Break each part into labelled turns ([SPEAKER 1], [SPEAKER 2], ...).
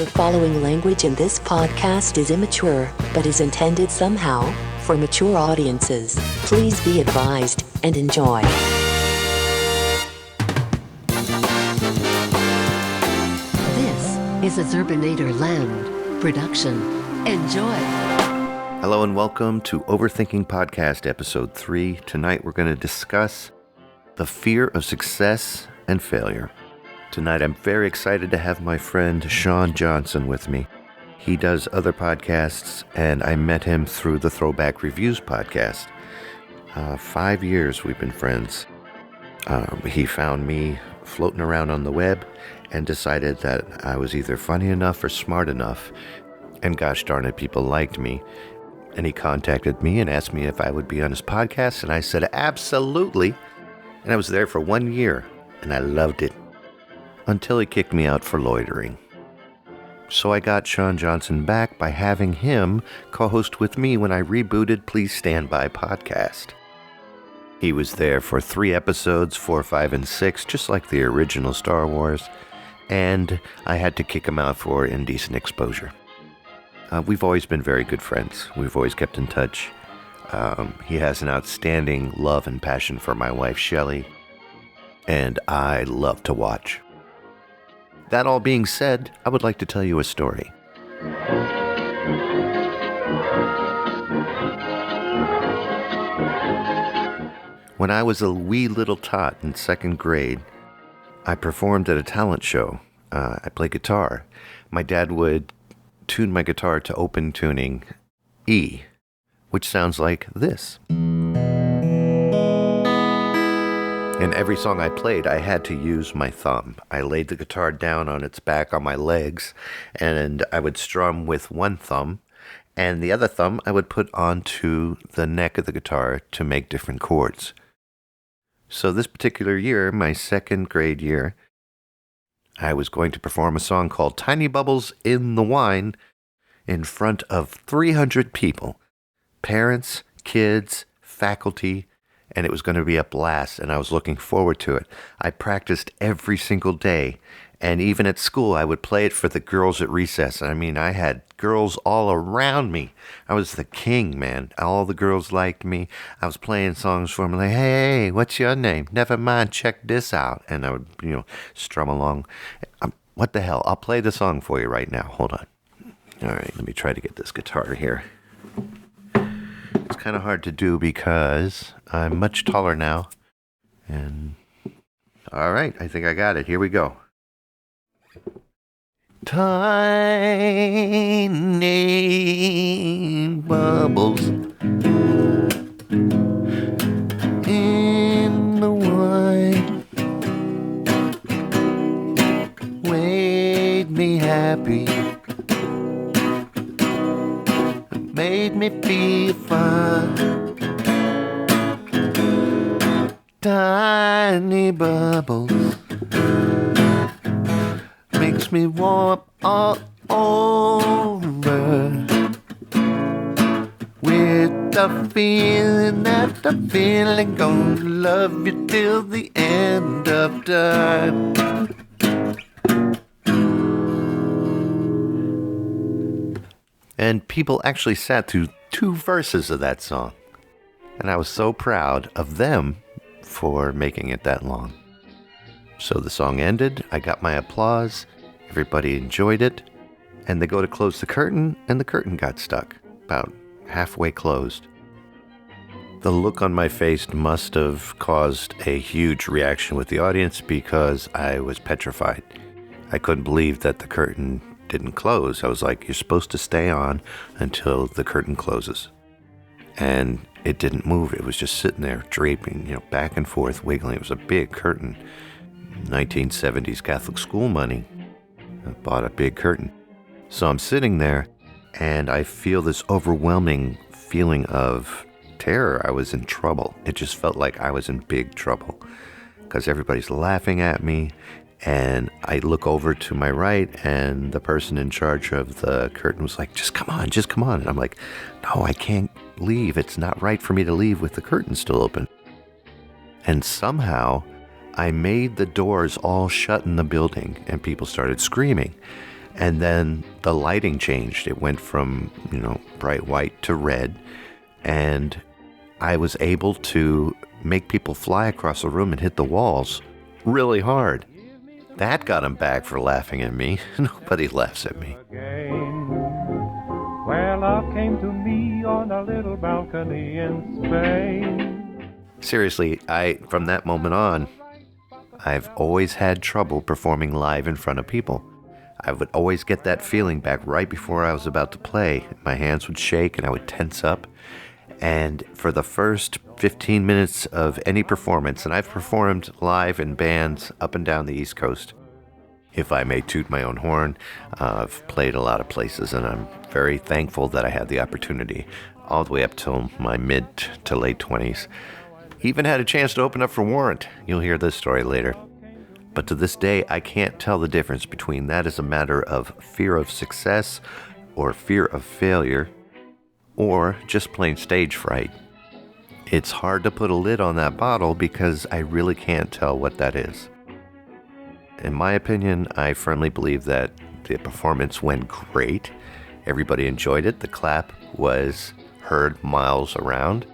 [SPEAKER 1] The following language in this podcast is immature, but is intended somehow for mature audiences. Please be advised and enjoy. This is a Zerbinator Land production. Enjoy.
[SPEAKER 2] Hello and welcome to Overthinking Podcast Episode 3. Tonight we're going to discuss the fear of success and failure. Tonight I'm very excited to have my friend Sean Johnson with me. He does other podcasts and I met him through the Throwback Reviews podcast. 5 years we've been friends. He found me floating around on the web and decided that I was either funny enough or smart enough. And gosh darn it, people liked me. And he contacted me and asked me if I would be on his podcast. And I said, absolutely. And I was there for 1 year and I loved it. Until he kicked me out for loitering. So I got Sean Johnson back by having him co-host with me when I rebooted Please Stand By podcast. He was there for 3 episodes, 4, 5, and 6, just like the original Star Wars, and I had to kick him out for indecent exposure. We've always been very good friends. We've always kept in touch. He has an outstanding love and passion for my wife, Shelley, and I love to watch. That all being said, I would like to tell you a story. When I was a wee little tot in 2nd grade, I performed at a talent show. I played guitar. My dad would tune my guitar to open tuning E, which sounds like this. In every song I played, I had to use my thumb. I laid the guitar down on its back on my legs, and I would strum with one thumb, and the other thumb I would put onto the neck of the guitar to make different chords. So this particular year, my 2nd grade year, I was going to perform a song called Tiny Bubbles in the Wine in front of 300 people, parents, kids, faculty, and it was going to be a blast, and I was looking forward to it. I practiced every single day, and even at school, I would play it for the girls at recess. I mean, I had girls all around me. I was the king, man. All the girls liked me. I was playing songs for them, like, hey, what's your name? Never mind, check this out. And I would, strum along. What the hell? I'll play the song for you right now. Hold on. All right, let me try to get this guitar here. It's kind of hard to do because I'm much taller now. And all right, I think I got it. Here we go. Tiny bubbles in the wine made me happy. Made me feel fine. Tiny bubbles makes me warm all over with the feeling that the feeling gonna love you till the end of time. And people actually sat through 2 verses of that song. And I was so proud of them for making it that long. So the song ended, I got my applause, everybody enjoyed it, and they go to close the curtain, and the curtain got stuck, about halfway closed. The look on my face must have caused a huge reaction with the audience because I was petrified. I couldn't believe that the curtain didn't close. I was like, you're supposed to stay on until the curtain closes. And it didn't move. It was just sitting there draping, back and forth, wiggling. It was a big curtain. 1970s Catholic school money. I bought a big curtain. So I'm sitting there and I feel this overwhelming feeling of terror. I was in trouble. It just felt like I was in big trouble because everybody's laughing at me. And I look over to my right, and the person in charge of the curtain was like, just come on. And I'm like, no, I can't leave. It's not right for me to leave with the curtain still open. And somehow I made the doors all shut in the building, and people started screaming. And then the lighting changed. It went from, bright white to red. And I was able to make people fly across the room and hit the walls really hard. That got them back for laughing at me. Nobody laughs at me.
[SPEAKER 3] Well, love came to me on a little balcony in Spain.
[SPEAKER 2] Seriously, from that moment on, I've always had trouble performing live in front of people. I would always get that feeling back right before I was about to play. My hands would shake and I would tense up. And for the first 15 minutes of any performance, and I've performed live in bands up and down the East Coast, if I may toot my own horn, I've played a lot of places, and I'm very thankful that I had the opportunity all the way up till my mid to late 20s. Even had a chance to open up for Warrant. You'll hear this story later. But to this day, I can't tell the difference between that as a matter of fear of success or fear of failure, or just plain stage fright. It's hard to put a lid on that bottle because I really can't tell what that is. In my opinion, I firmly believe that the performance went great. Everybody enjoyed it. The clap was heard miles around.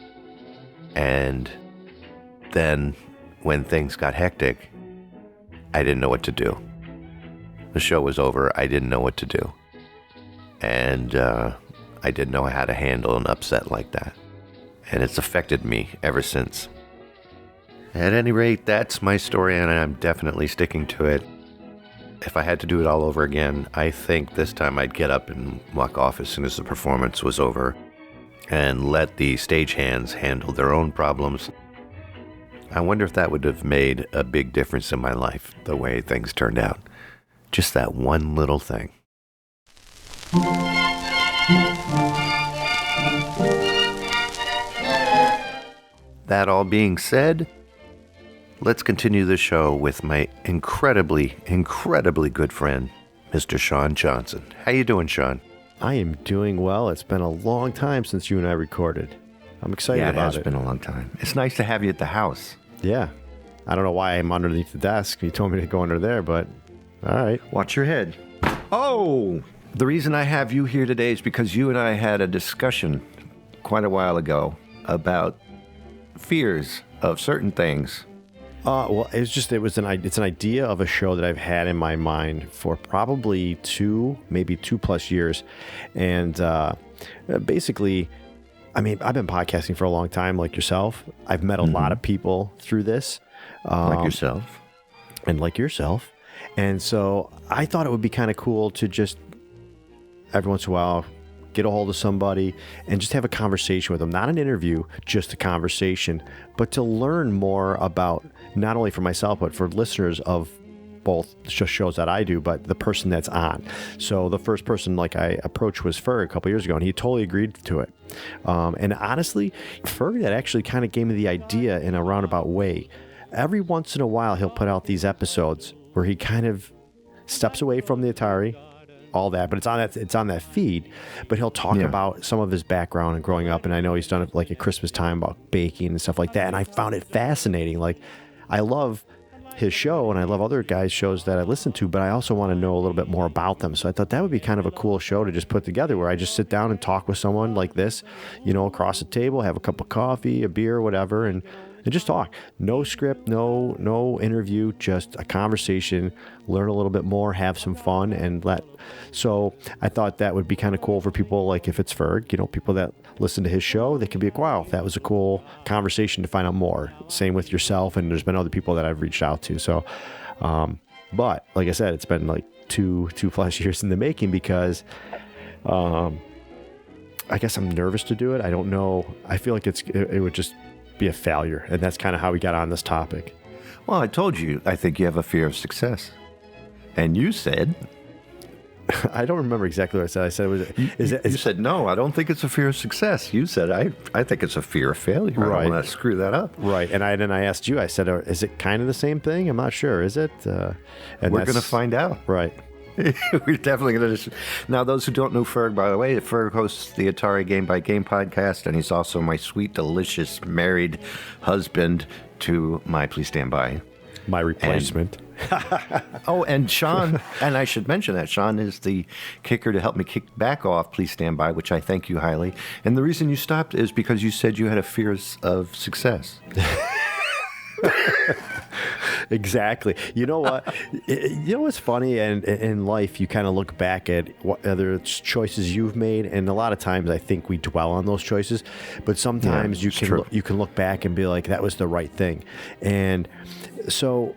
[SPEAKER 2] And then when things got hectic, I didn't know what to do. The show was over. I didn't know what to do. And I didn't know how to handle an upset like that. And it's affected me ever since. At any rate, that's my story, and I'm definitely sticking to it. If I had to do it all over again, I think this time I'd get up and walk off as soon as the performance was over and let the stagehands handle their own problems. I wonder if that would have made a big difference in my life, the way things turned out. Just that one little thing. That all being said, let's continue the show with my incredibly good friend, Mr. Sean Johnson. How you doing, Sean?
[SPEAKER 4] I am doing well. It's been a long time since you and I recorded. I'm excited about it.
[SPEAKER 2] Yeah, it has been a long time. It's nice to have you at the house.
[SPEAKER 4] Yeah. I don't know why I'm underneath the desk. You told me to go under there, but all right.
[SPEAKER 2] Watch your head. Oh! The reason I have you here today is because you and I had a discussion quite a while ago about fears of certain things.
[SPEAKER 4] Well, it's an idea of a show that I've had in my mind for probably 2+ years. And basically, I mean, I've been podcasting for a long time, like yourself. I've met a lot of people through this.
[SPEAKER 2] Like yourself.
[SPEAKER 4] And like yourself. And so I thought it would be kind of cool to just every once in a while get a hold of somebody and just have a conversation with them. Not an interview, just a conversation, but to learn more about, not only for myself, but for listeners of both shows that I do, but the person that's on. So the first person like I approached was Ferg a couple years ago, and he totally agreed to it. And honestly, Ferg, that actually kind of gave me the idea in a roundabout way. Every once in a while, he'll put out these episodes where he kind of steps away from the Atari, all that, but it's on that feed. But he'll talk about some of his background and growing up, and I know he's done it like at Christmas time about baking and stuff like that. And I found it fascinating. Like, I love his show and I love other guys' shows that I listen to, but I also want to know a little bit more about them. So I thought that would be kind of a cool show to just put together, where I just sit down and talk with someone like this, across the table, have a cup of coffee, a beer, whatever, and just talk. No script, no interview, just a conversation, learn a little bit more, have some fun, and so I thought that would be kind of cool for people, like if it's Ferg, people that listen to his show, they can be like, wow, that was a cool conversation to find out more. Same with yourself, and there's been other people that I've reached out to. So, but like I said, it's been like 2+ years in the making, because I guess I'm nervous to do it. I don't know. I feel like it would just be a failure, and that's kind of how we got on this topic.
[SPEAKER 2] Well, I told you, I think you have a fear of success. And you said...
[SPEAKER 4] I don't remember exactly what I said. I said,
[SPEAKER 2] you said, no, I don't think it's a fear of success. You said, I think it's a fear of failure.
[SPEAKER 4] Right.
[SPEAKER 2] I don't want to screw that up.
[SPEAKER 4] Right. And then I asked you, I said, is it kind of the same thing? I'm not sure. Is it?
[SPEAKER 2] And we're going to find out.
[SPEAKER 4] Right.
[SPEAKER 2] We're definitely going to. Now, those who don't know Ferg, by the way, Ferg hosts the Atari Game by Game podcast, and he's also my sweet, delicious married husband to my Please Stand By
[SPEAKER 4] My replacement.
[SPEAKER 2] Oh, and Sean, and I should mention that Sean is the kicker to help me kick back off Please Stand By, which I thank you highly. And the reason you stopped is because you said you had a fear of success.
[SPEAKER 4] Exactly. You know what? You know what's funny? And in life, you kind of look back at what other choices you've made, and a lot of times I think we dwell on those choices, but sometimes you can look back and be like, that was the right thing. And so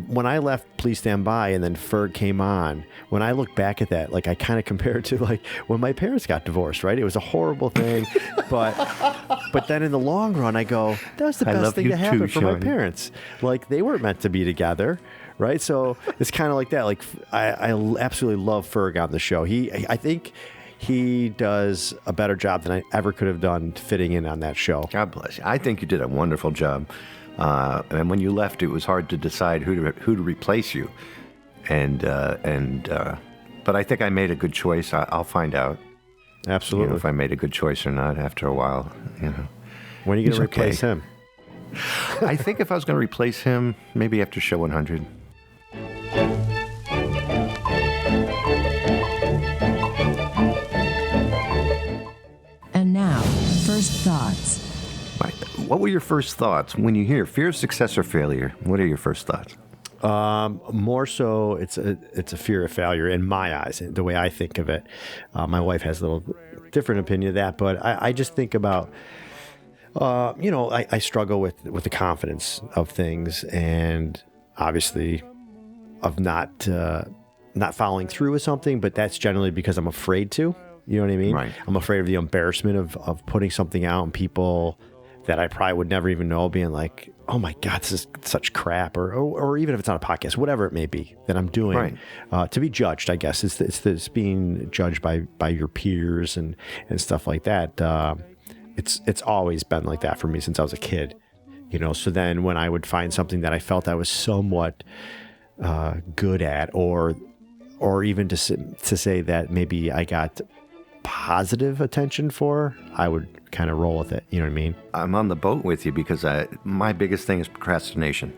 [SPEAKER 4] when I left Please Stand By and then Ferg came on, when I look back at that, like I kind of compare it to like when my parents got divorced, right? It was a horrible thing, but then in the long run, I go, that was the best thing to happen for my parents. Like they weren't meant to be together, right? So it's kind of like that. Like I absolutely love Ferg on the show. I think he does a better job than I ever could have done fitting in on that show.
[SPEAKER 2] God bless you. I think you did a wonderful job. And when you left, it was hard to decide who to replace you. But I think I made a good choice. I'll find out.
[SPEAKER 4] Absolutely.
[SPEAKER 2] You know, if I made a good choice or not after a while. You know.
[SPEAKER 4] When are you going to replace him?
[SPEAKER 2] I think if I was going to replace him, maybe after show 100.
[SPEAKER 5] And now, first thoughts.
[SPEAKER 2] What were your first thoughts when you hear fear of success or failure? What are your first thoughts?
[SPEAKER 4] More so, it's a fear of failure in my eyes, the way I think of it. My wife has a little different opinion of that, but I just think about, I struggle with the confidence of things, and obviously of not following through with something, but that's generally because I'm afraid to. You know what I mean?
[SPEAKER 2] Right.
[SPEAKER 4] I'm afraid of the embarrassment of putting something out and people that I probably would never even know being like, oh my God, this is such crap, or even if it's not a podcast, whatever it may be that I'm doing,
[SPEAKER 2] right.
[SPEAKER 4] To be judged, I guess. It's being judged by your peers and stuff like that. It's always been like that for me since I was a kid, so then when I would find something that I felt I was somewhat good at, or even to say that maybe I got positive attention for, I would kind of roll with it. You know what I mean?
[SPEAKER 2] I'm on the boat with you because my biggest thing is procrastination.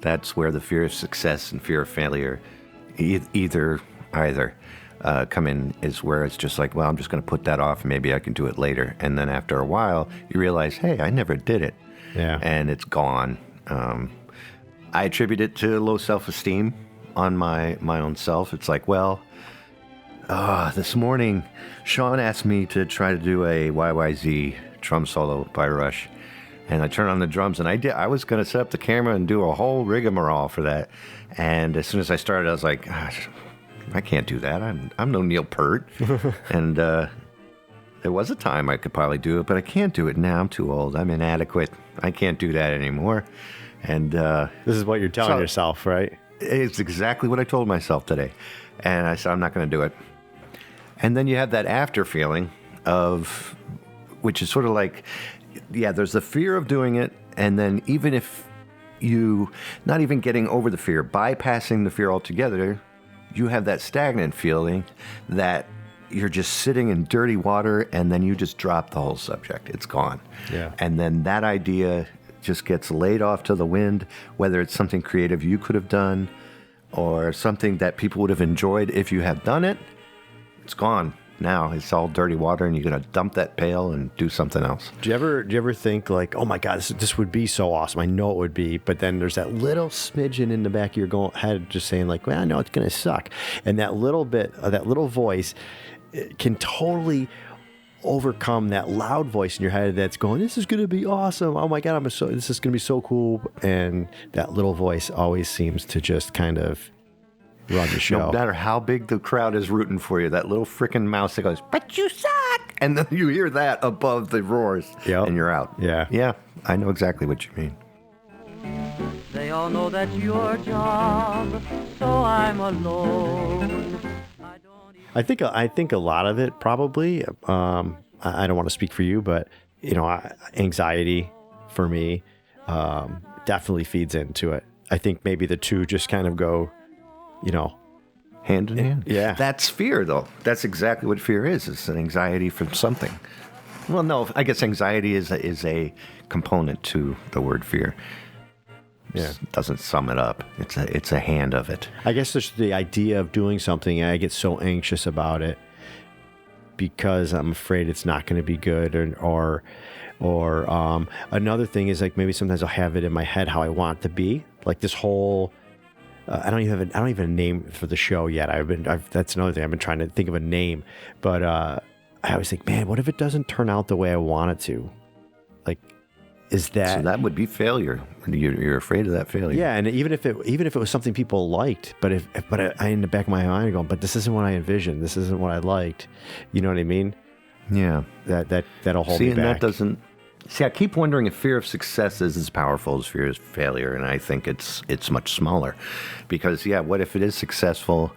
[SPEAKER 2] That's where the fear of success and fear of failure, either come in, is where it's just like, well, I'm just going to put that off and maybe I can do it later. And then after a while, you realize, hey, I never did it.
[SPEAKER 4] Yeah.
[SPEAKER 2] And it's gone. I attribute it to low self-esteem on my own self. It's like, well, this morning, Sean asked me to try to do a YYZ drum solo by Rush. And I turned on the drums, and I was going to set up the camera and do a whole rigmarole for that. And as soon as I started, I was like, gosh, I can't do that. I'm no Neil Peart. And there was a time I could probably do it, but I can't do it now. I'm too old. I'm inadequate. I can't do that anymore. And
[SPEAKER 4] this is what you're telling yourself, right?
[SPEAKER 2] It's exactly what I told myself today. And I said, I'm not going to do it. And then you have that after feeling of, which is sort of like, yeah, there's the fear of doing it. And then even if you, not even getting over the fear, bypassing the fear altogether, you have that stagnant feeling that you're just sitting in dirty water, and then you just drop the whole subject. It's gone.
[SPEAKER 4] Yeah.
[SPEAKER 2] And then that idea just gets laid off to the wind, whether it's something creative you could have done or something that people would have enjoyed if you had done it. It's gone. Now it's all dirty water, and you're going to dump that pail and do something else.
[SPEAKER 4] Do you ever think like, oh my God, this would be so awesome? I know it would be, but then there's that little smidgen in the back of your head just saying like, well, I know it's going to suck. And that little bit of that little voice can totally overcome that loud voice in your head that's going, this is going to be awesome. Oh my God, this is going to be so cool. And that little voice always seems to just kind of run the show.
[SPEAKER 2] No matter how big the crowd is rooting for you, that little freaking mouse that goes, but you suck. And then you hear that above the roars, and you're out.
[SPEAKER 4] Yeah.
[SPEAKER 2] Yeah, I know exactly what you mean.
[SPEAKER 6] They all know that's your job, so I'm alone.
[SPEAKER 4] I think a lot of it probably, I don't want to speak for you, but anxiety for me definitely feeds into it. I think maybe the two just kind of go,
[SPEAKER 2] hand in hand.
[SPEAKER 4] Yeah.
[SPEAKER 2] That's fear, though. That's exactly what fear is. It's an anxiety from something. Well, no, I guess anxiety is a component to the word fear. doesn't sum it up. It's a hand of it.
[SPEAKER 4] I guess there's the idea of doing something, and I get so anxious about it because I'm afraid it's not going to be good, or another thing is like maybe sometimes I'll have it in my head how I want it to be, like this whole. I don't even have a name for the show yet. That's another thing. I've been trying to think of a name, but I always think, man, what if it doesn't turn out the way I want it to? Like, is that
[SPEAKER 2] so? That would be failure. You're afraid of that failure.
[SPEAKER 4] Yeah, and even if it was something people liked, but I in the back of my mind I'm going, but this isn't what I envisioned. This isn't what I liked. You know what I mean?
[SPEAKER 2] Yeah.
[SPEAKER 4] That'll hold me
[SPEAKER 2] and
[SPEAKER 4] back.
[SPEAKER 2] that doesn't. See, I keep wondering if fear of success is as powerful as fear of failure, and I think it's much smaller. Because, what if it is successful,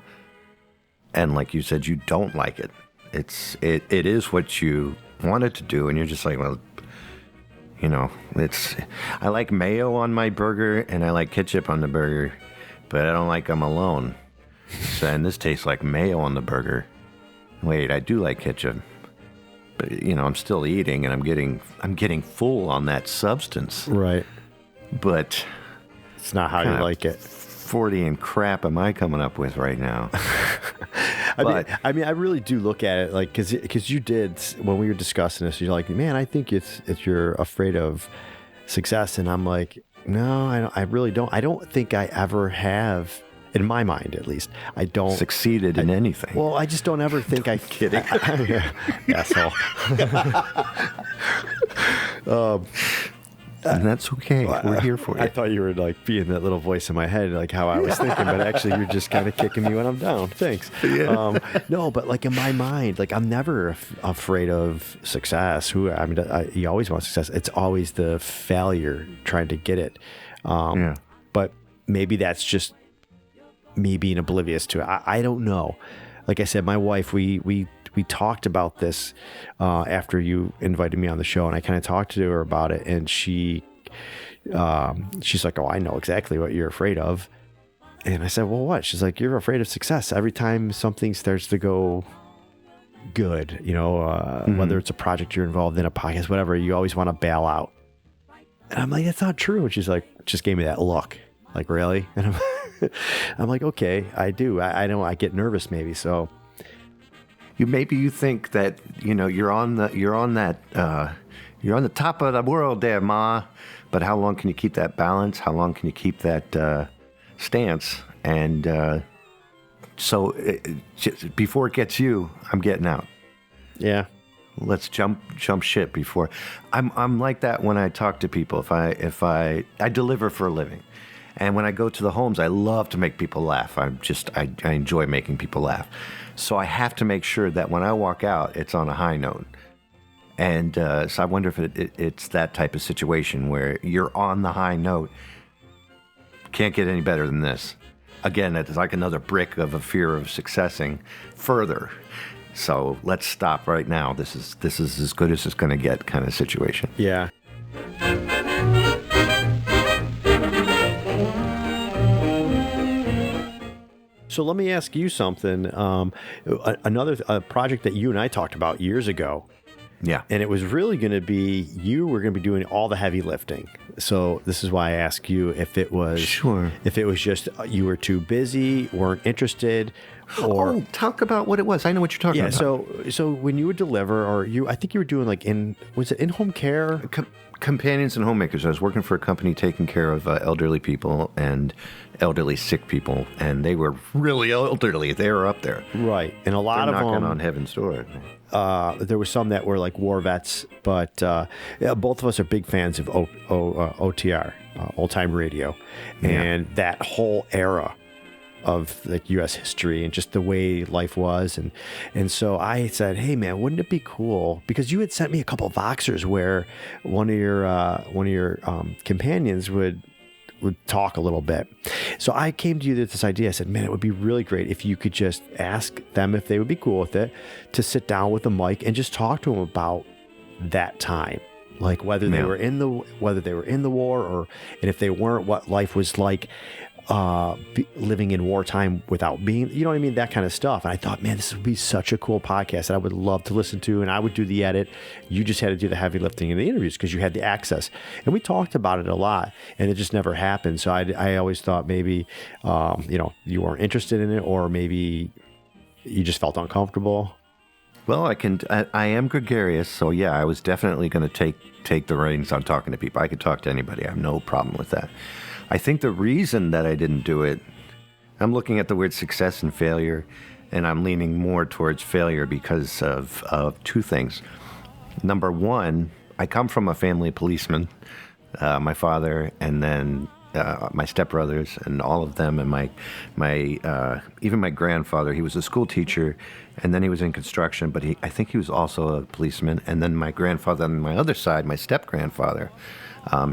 [SPEAKER 2] and like you said, you don't like it? It is what you wanted to do, and you're just like, well, I like mayo on my burger, and I like ketchup on the burger, but I don't like them alone. So, and this tastes like mayo on the burger. Wait, I do like ketchup. But I'm still eating, and I'm getting full on that substance.
[SPEAKER 4] Right.
[SPEAKER 2] But
[SPEAKER 4] it's not how you like it.
[SPEAKER 2] 40 and crap am I coming up with right now?
[SPEAKER 4] I mean, I really do look at it like because you did when we were discussing this. You're like, man, I think it's you're afraid of success, and I'm like, no, I really don't. I don't think I ever have. In my mind, at least, I don't
[SPEAKER 2] succeeded in anything.
[SPEAKER 4] Well, I just don't ever think I'm
[SPEAKER 2] kidding.
[SPEAKER 4] Asshole.
[SPEAKER 2] And that's okay. We're here for you.
[SPEAKER 4] I thought you were like being that little voice in my head, like how I was thinking, but actually you're just kind of kicking me when I'm down. Thanks. Yeah. No, but like in my mind, like I'm never afraid of success. You always want success. It's always the failure trying to get it. But maybe that's just me being oblivious to it. I don't know. Like I said, my wife, we talked about this after you invited me on the show, and I kind of talked to her about it, and she's like, oh, I know exactly what you're afraid of. And I said, well, what? She's like, you're afraid of success. Every time something starts to go good, whether it's a project you're involved in, a podcast, whatever, you always want to bail out. And I'm like, that's not true. And she's like, just gave me that look. Like, really? And I'm like, okay, I do. I know I get nervous maybe. So
[SPEAKER 2] you think that, you're on the top of the world there, Ma. But how long can you keep that balance? How long can you keep that stance? And so before it gets you, I'm getting out.
[SPEAKER 4] Yeah.
[SPEAKER 2] Let's jump ship before. I'm like that when I talk to people. If I deliver for a living. And when I go to the homes, I love to make people laugh. I enjoy making people laugh. So I have to make sure that when I walk out, it's on a high note. And so I wonder if it's that type of situation where you're on the high note. Can't get any better than this. Again, it's like another brick of a fear of successing further. So let's stop right now. This is as good as it's going to get kind of situation.
[SPEAKER 4] Yeah. So let me ask you something. Another project that you and I talked about years ago.
[SPEAKER 2] Yeah.
[SPEAKER 4] And it was really going to be, you were going to be doing all the heavy lifting. So this is why I ask you if it was just you were too busy, weren't interested, or
[SPEAKER 2] talk about what it was. I know what you're talking about.
[SPEAKER 4] Yeah. So when you would deliver, I think you were doing like was it in-home care?
[SPEAKER 2] Companions and homemakers. I was working for a company taking care of elderly people and elderly sick people, and they were really elderly. They were up there,
[SPEAKER 4] right? And a lot of them
[SPEAKER 2] knocking on heaven's door.
[SPEAKER 4] There were some that were like war vets, but both of us are big fans of OTR, old time radio, and that whole era of like U.S. history and just the way life was, and so I said, hey man, wouldn't it be cool? Because you had sent me a couple of Voxers where one of your companions would talk a little bit. So I came to you with this idea. I said, man, it would be really great if you could just ask them if they would be cool with it to sit down with a mic and just talk to them about that time. Like whether they were in the war, and if they weren't, what life was like living in wartime without being, you know what I mean? That kind of stuff. And I thought, man, this would be such a cool podcast that I would love to listen to. And I would do the edit. You just had to do the heavy lifting in the interviews because you had the access. And we talked about it a lot and it just never happened. So I always thought maybe, you weren't interested in it, or maybe you just felt uncomfortable.
[SPEAKER 2] Well, I am gregarious, so yeah, I was definitely going to take the reins on talking to people. I could talk to anybody. I have no problem with that. I think the reason that I didn't do it, I'm looking at the word success and failure, and I'm leaning more towards failure because of two things. Number one, I come from a family of policemen, my father, and then my stepbrothers and all of them, and my even my grandfather. He was a school teacher, and then he was in construction, but I think he was also a policeman. And then my grandfather on my other side, my step-grandfather,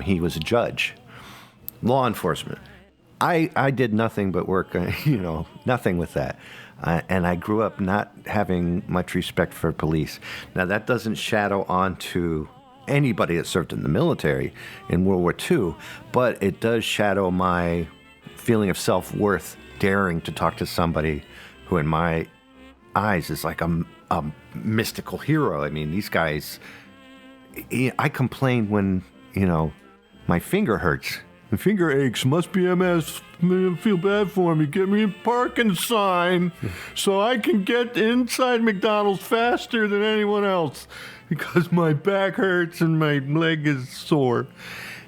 [SPEAKER 2] he was a judge, law enforcement. I did nothing but work, nothing with that. And I grew up not having much respect for police. Now, that doesn't shadow onto anybody that served in the military in World War II, but it does shadow my feeling of self-worth daring to talk to somebody who in my eyes is like a mystical hero. I mean, these guys, I complain when, my finger hurts. My finger aches, must be MS. I feel bad for me. Get me a parking sign so I can get inside McDonald's faster than anyone else because my back hurts and my leg is sore.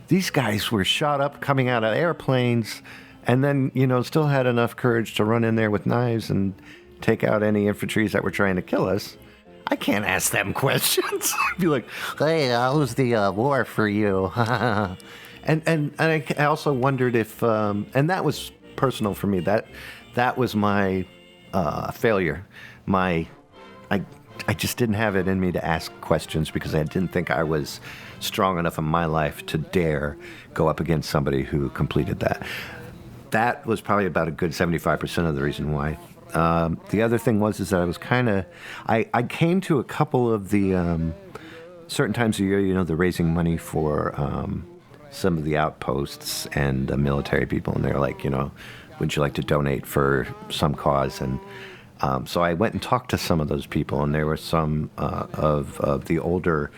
[SPEAKER 2] These guys were shot up coming out of airplanes and then, still had enough courage to run in there with knives and take out any infantries that were trying to kill us. I can't ask them questions. I'd be like, hey, how was the war for you? And I also wondered if, and that was personal for me. That was my failure. I just didn't have it in me to ask questions because I didn't think I was strong enough in my life to dare go up against somebody who completed that. That was probably about a good 75% of the reason why. The other thing is that I was I came to a couple of the certain times of year, the raising money for some of the outposts and the military people, and they're like, would you like to donate for some cause? And so I went and talked to some of those people, and there were some of the older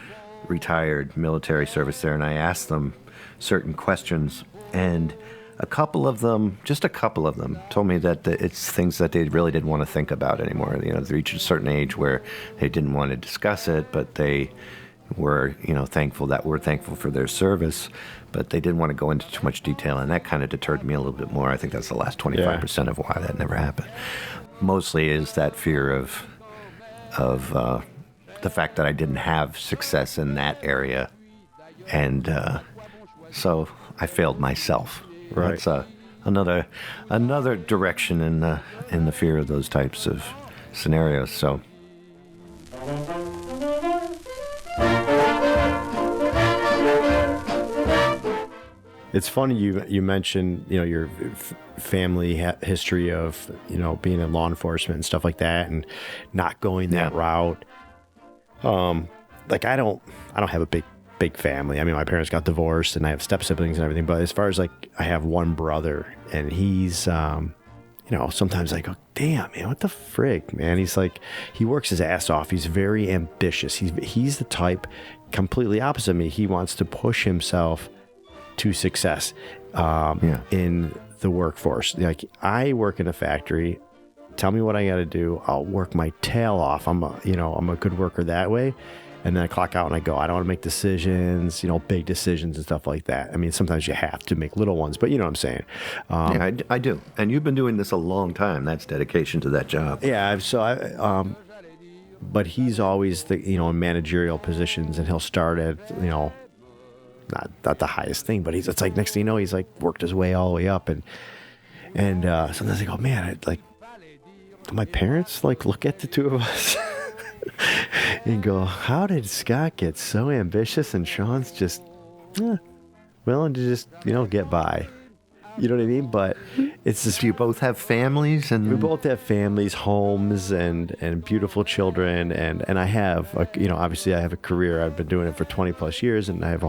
[SPEAKER 2] retired military service there, and I asked them certain questions, and a couple of them told me that it's things that they really didn't want to think about anymore. They reached a certain age where they didn't want to discuss it, but they were, thankful for their service, but they didn't want to go into too much detail, and that kind of deterred me a little bit more. I think that's the last 25% of why that never happened. Mostly is that fear of the fact that I didn't have success in that area, and so I failed myself.
[SPEAKER 4] Right.
[SPEAKER 2] That's another direction in the fear of those types of scenarios. So.
[SPEAKER 4] It's funny you mentioned your family history of being in law enforcement and stuff like that, and not going that route. I don't have a big family. I mean, my parents got divorced, and I have step siblings and everything. But as far as I have one brother, and he's sometimes I go, damn, man, what the frig, man? He's like, he works his ass off. He's very ambitious. He's the type completely opposite of me. He wants to push himself to success in the workforce. Like, I work in a factory. Tell me what I got to do. I'll work my tail off. I'm a good worker that way. And then I clock out and I go, I don't want to make decisions, big decisions and stuff like that. I mean, sometimes you have to make little ones, but you know what I'm saying?
[SPEAKER 2] Yeah, I do. And you've been doing this a long time. That's dedication to that job.
[SPEAKER 4] Yeah. But he's always in managerial positions, and he'll start at, not the highest thing, but it's like next thing you know, he's like worked his way all the way up, and sometimes I go, man, my parents look at the two of us and go, how did Scott get so ambitious and Sean's just willing to just get by? You know what I mean? But it's just,
[SPEAKER 2] do you both have families? And
[SPEAKER 4] we both have families, homes, and beautiful children, and I have obviously I have a career. I've been doing it for 20 plus years, and I have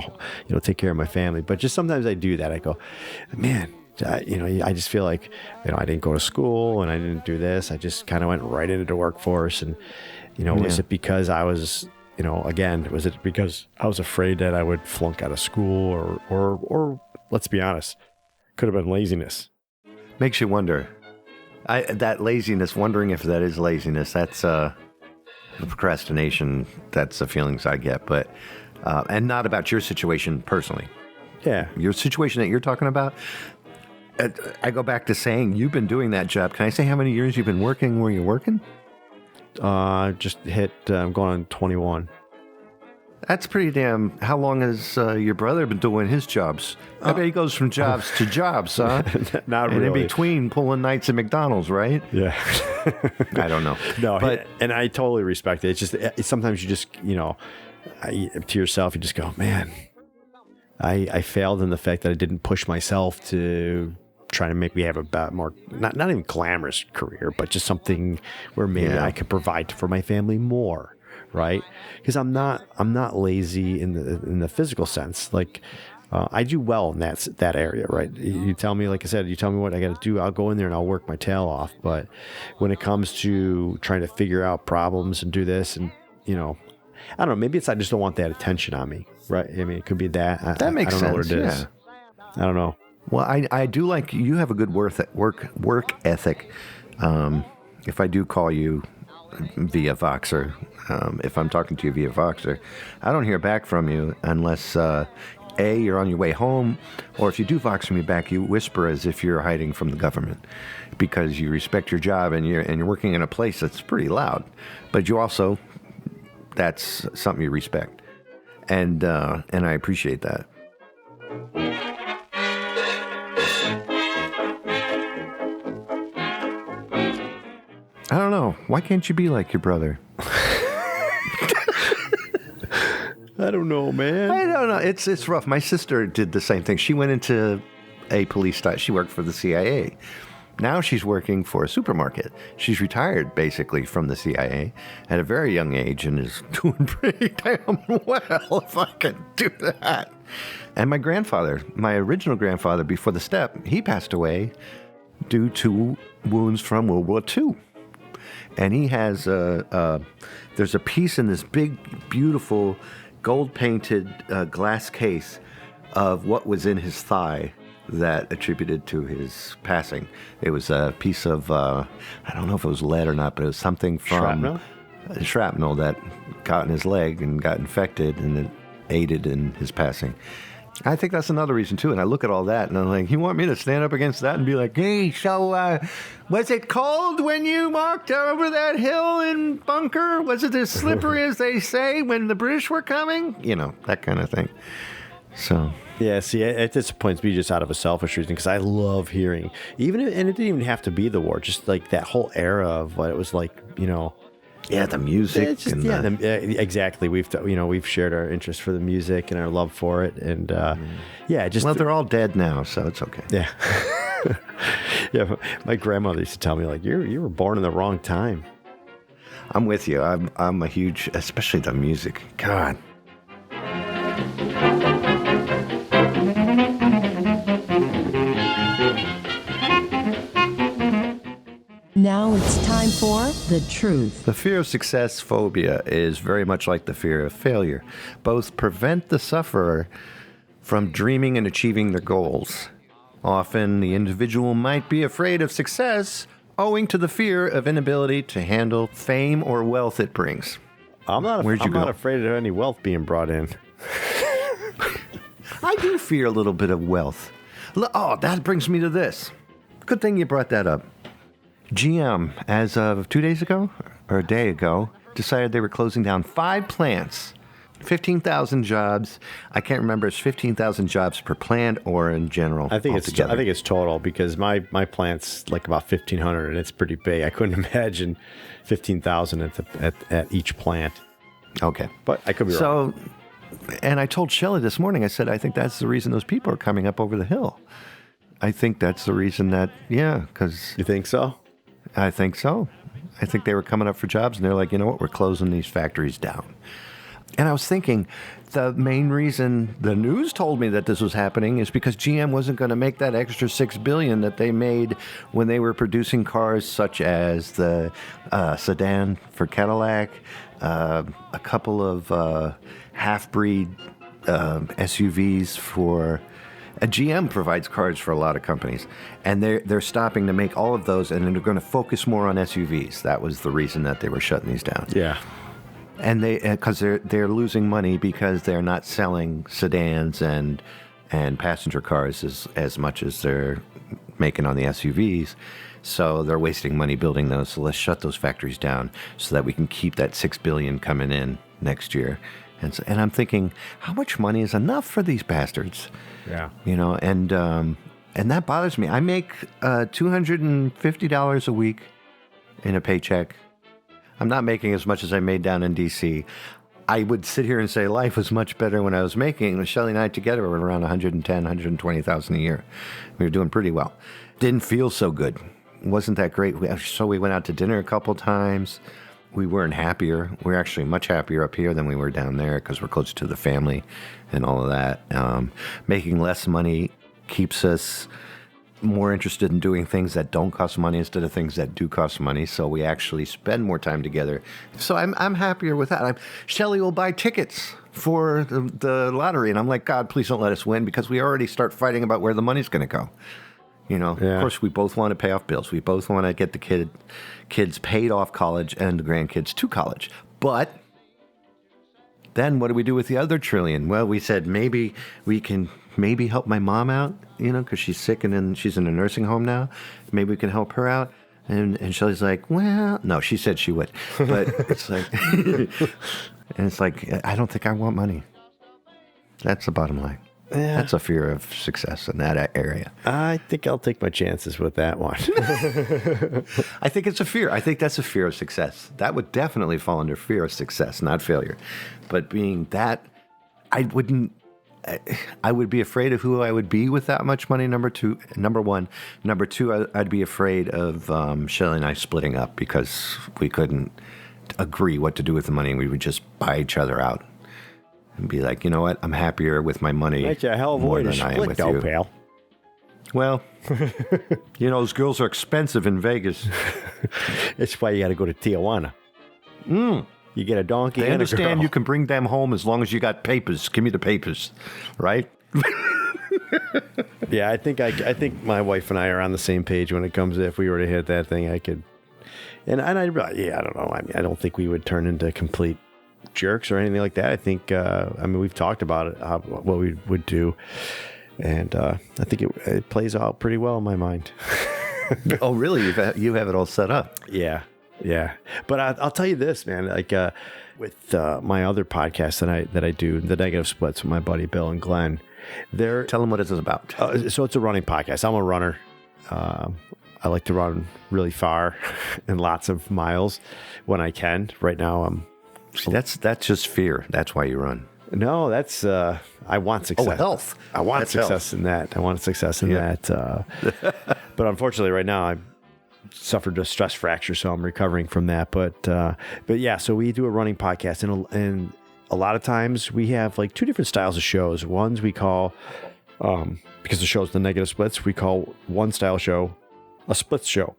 [SPEAKER 4] take care of my family. But just sometimes I do that. I go, man, I just feel like, I didn't go to school and I didn't do this. I just kind of went right into the workforce. And, was it because I was, again, was it because I was afraid that I would flunk out of school or let's be honest, could have been laziness.
[SPEAKER 2] Makes you wonder. That laziness, wondering if that is laziness, that's the procrastination. That's the feelings I get, but and not about your situation personally.
[SPEAKER 4] Yeah.
[SPEAKER 2] Your situation that you're talking about, I go back to saying you've been doing that job. Can I say how many years you've been working where you're working?
[SPEAKER 4] Just hit, I'm going on 21.
[SPEAKER 2] That's pretty damn. How long has your brother been doing his jobs? I bet he goes from jobs to jobs, huh?
[SPEAKER 4] Not
[SPEAKER 2] and
[SPEAKER 4] really.
[SPEAKER 2] in between, pulling nights at McDonald's, right?
[SPEAKER 4] Yeah.
[SPEAKER 2] I don't know.
[SPEAKER 4] No,
[SPEAKER 2] but
[SPEAKER 4] and I totally respect it. It's just sometimes you just, to yourself, you just go, man, I failed in the fact that I didn't push myself to try to make me have a more, not even glamorous career, but just something where maybe I could provide for my family more. Right, because I'm not lazy in the physical sense. Like I do well in that area. Right, you tell me, like I said, you tell me what I got to do. I'll go in there and I'll work my tail off. But when it comes to trying to figure out problems and do this, and I don't know, maybe it's I just don't want that attention on me. Right, I mean, it could be that.
[SPEAKER 2] That makes
[SPEAKER 4] sense. I don't
[SPEAKER 2] sense.
[SPEAKER 4] know what it is. I don't know.
[SPEAKER 2] Well, I do like you have a good work ethic. If I do call you via Voxer, if I'm talking to you via Voxer, I don't hear back from you unless you're on your way home, or if you do Voxer me back, you whisper as if you're hiding from the government, because you respect your job and you're working in a place that's pretty loud, but you also, that's something you respect, and I appreciate that. I don't know. Why can't you be like your brother?
[SPEAKER 4] I don't know, man.
[SPEAKER 2] I don't know. It's rough. My sister did the same thing. She went into a police station. She worked for the CIA. Now she's working for a supermarket. She's retired, basically, from the CIA at a very young age and is doing pretty damn well, if I can do that. And my grandfather, my original grandfather before the step, he passed away due to wounds from World War II. And he has there's a piece in this big, beautiful, gold-painted glass case of what was in his thigh that attributed to his passing. It was a piece of, I don't know if it was lead or not, but it was something from shrapnel that got in his leg and got infected, and it aided in his passing. I think that's another reason, too. And I look at all that, and I'm like, you want me to stand up against that and be like, hey, so was it cold when you walked over that hill in Bunker? Was it as slippery as they say when the British were coming? That kind of thing. So...
[SPEAKER 4] Yeah, see, it disappoints me just out of a selfish reason, because I love hearing, and it didn't even have to be the war, just like that whole era of what it was like,
[SPEAKER 2] Yeah, the music.
[SPEAKER 4] Exactly. We've shared our interest for the music and our love for it, and
[SPEAKER 2] well, they're all dead now, so it's okay.
[SPEAKER 4] Yeah, yeah. My grandmother used to tell me, like, you were born in the wrong time.
[SPEAKER 2] I'm with you. I'm a huge, especially the music. God.
[SPEAKER 5] Now it's time for the truth.
[SPEAKER 2] The fear of success phobia is very much like the fear of failure. Both prevent the sufferer from dreaming and achieving their goals. Often, the individual might be afraid of success owing to the fear of inability to handle fame or wealth it brings.
[SPEAKER 4] I'm not afraid of any wealth being brought in.
[SPEAKER 2] I do fear a little bit of wealth. Oh, that brings me to this. Good thing you brought that up. GM, as of 2 days ago, or a day ago, decided they were closing down 5 plants, 15,000 jobs. I can't remember if it's 15,000 jobs per plant or in general.
[SPEAKER 4] I think it's total, because my plant's like about 1,500 and it's pretty big. I couldn't imagine 15,000 at each plant.
[SPEAKER 2] Okay,
[SPEAKER 4] but I could be wrong.
[SPEAKER 2] And I told Shelley this morning, I said, I think that's the reason those people are coming up over the hill. I think that's the reason that, because...
[SPEAKER 4] You think so?
[SPEAKER 2] I think so. I think they were coming up for jobs, and they're like, you know what, we're closing these factories down. And I was thinking, the main reason the news told me that this was happening is because GM wasn't going to make that extra $6 billion that they made when they were producing cars such as the sedan for Cadillac, a couple of half-breed SUVs for... GM provides cars for a lot of companies, and they're stopping to make all of those, and they're going to focus more on SUVs. That was the reason that they were shutting these down.
[SPEAKER 4] Yeah.
[SPEAKER 2] And because they're losing money because they're not selling sedans and passenger cars as much as they're making on the SUVs. So they're wasting money building those. So let's shut those factories down so that we can keep that $6 billion coming in next year. And I'm thinking, how much money is enough for these bastards?
[SPEAKER 4] Yeah.
[SPEAKER 2] And that bothers me. I make $250 a week in a paycheck. I'm not making as much as I made down in D.C. I would sit here and say life was much better when I was making. Shelley and I together were around $120,000 a year. We were doing pretty well. Didn't feel so good. Wasn't that great. So we went out to dinner a couple times. We weren't happier. We're actually much happier up here than we were down there because we're closer to the family and all of that. Making less money keeps us more interested in doing things that don't cost money instead of things that do cost money. So we actually spend more time together. So I'm happier with that. Shelley will buy tickets for the lottery. And I'm like, God, please don't let us win, because we already start fighting about where the money's going to go. Of course, we both want to pay off bills. We both want to get the kids paid off college and the grandkids to college. But then what do we do with the other $1 trillion? Well, we said maybe we can help my mom out, because she's sick and then she's in a nursing home now. Maybe we can help her out. And Shelley's like, well, no, she said she would. But it's like, and it's like, I don't think I want money. That's the bottom line. Yeah. That's a fear of success in that area.
[SPEAKER 4] I think I'll take my chances with that one.
[SPEAKER 2] I think it's a fear. I think that's a fear of success. That would definitely fall under fear of success, not failure. But being that, I would be afraid of who I would be with that much money, number one. Number two, I'd be afraid of Shelley and I splitting up because we couldn't agree what to do with the money, and we would just buy each other out. And be like, you know what? I'm happier with my money
[SPEAKER 4] That's a hell of a
[SPEAKER 2] more
[SPEAKER 4] way to
[SPEAKER 2] than I am
[SPEAKER 4] split,
[SPEAKER 2] with
[SPEAKER 4] though,
[SPEAKER 2] you.
[SPEAKER 4] pal.
[SPEAKER 2] Well, those girls are expensive in Vegas.
[SPEAKER 4] That's why you got to go to Tijuana. You get a donkey.
[SPEAKER 2] They
[SPEAKER 4] and
[SPEAKER 2] understand
[SPEAKER 4] a girl.
[SPEAKER 2] you can bring them home as long as you got papers. Give me the papers, right?
[SPEAKER 4] Yeah, I think my wife and I are on the same page when it comes to if we were to hit that thing, I could. And I don't know. I mean, I don't think we would turn into complete jerks or anything like that. I think, we've talked about it, what we would do, and I think it plays out pretty well in my mind.
[SPEAKER 2] Oh, really? You have it all set up?
[SPEAKER 4] Yeah. But I'll tell you this, man. Like with my other podcast that I do, the Negative Splits with my buddy Bill and Glenn.
[SPEAKER 2] Tell them what it is about.
[SPEAKER 4] So it's a running podcast. I'm a runner. I like to run really far and lots of miles when I can. Right now,
[SPEAKER 2] See, that's just fear. That's why you run.
[SPEAKER 4] No, that's I want success.
[SPEAKER 2] Oh, health.
[SPEAKER 4] I want
[SPEAKER 2] That's
[SPEAKER 4] success in that. I want success in that. But unfortunately, right now I suffered a stress fracture, so I'm recovering from that. But yeah, so we do a running podcast, and a lot of times we have like two different styles of shows. Ones we call, because the show's the Negative Splits, we call one style show a splits show.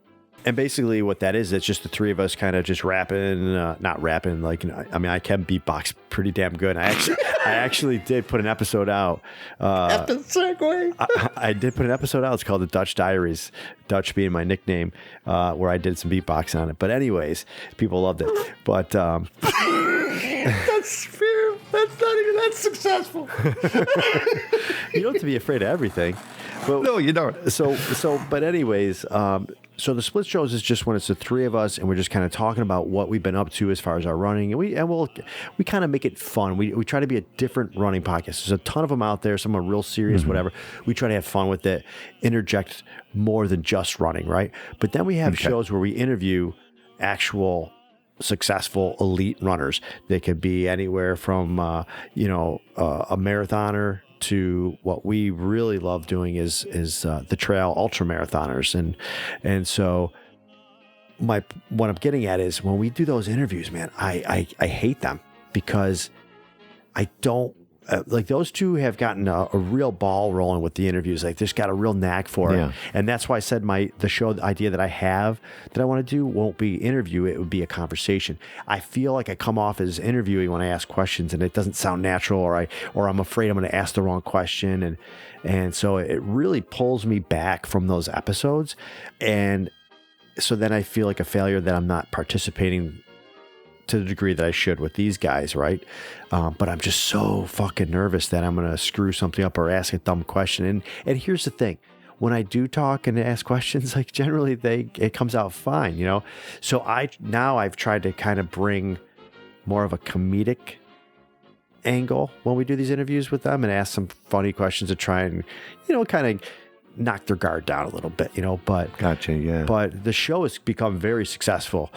[SPEAKER 4] And basically what that is, it's just the three of us kind of just rapping, not rapping. Like, I can beatbox pretty damn good. I actually did put an episode out. I did put an episode out. It's called The Dutch Diaries, Dutch being my nickname, where I did some beatboxing on it. But anyways, people loved it. But
[SPEAKER 2] That's fear. That's not even that successful.
[SPEAKER 4] you don't have to be afraid of everything. But,
[SPEAKER 2] No, you don't.
[SPEAKER 4] But anyways, so the split shows is just when it's the three of us and we're just kind of talking about what we've been up to as far as our running, and we kind of make it fun. We try to be a different running podcast. There's a ton of them out there. Some are real serious, whatever. We try to have fun with it, interject more than just running, right? But then we have shows where we interview actual successful elite runners. They could be anywhere from a marathoner to what we really love doing is the trail ultra marathoners, and so what I'm getting at is when we do those interviews, man, I hate them because I don't like those two have gotten a real ball rolling with the interviews. Like, just got a real knack for it. And that's why I said the show idea that I have that I want to do won't be interview. It would be a conversation. I feel like I come off as interviewing when I ask questions and it doesn't sound natural, or I'm afraid I'm going to ask the wrong question. And so it really pulls me back from those episodes. And so then I feel like a failure that I'm not participating to the degree that I should with these guys, right? But I'm just so fucking nervous that I'm going to screw something up or ask a dumb question. And here's the thing. When I do talk and ask questions, like generally it comes out fine, you know? So I've tried to kind of bring more of a comedic angle when we do these interviews with them and ask some funny questions to try and, you know, kind of knock their guard down a little bit, you know, but
[SPEAKER 2] Gotcha. Yeah.
[SPEAKER 4] But the show has become very successful,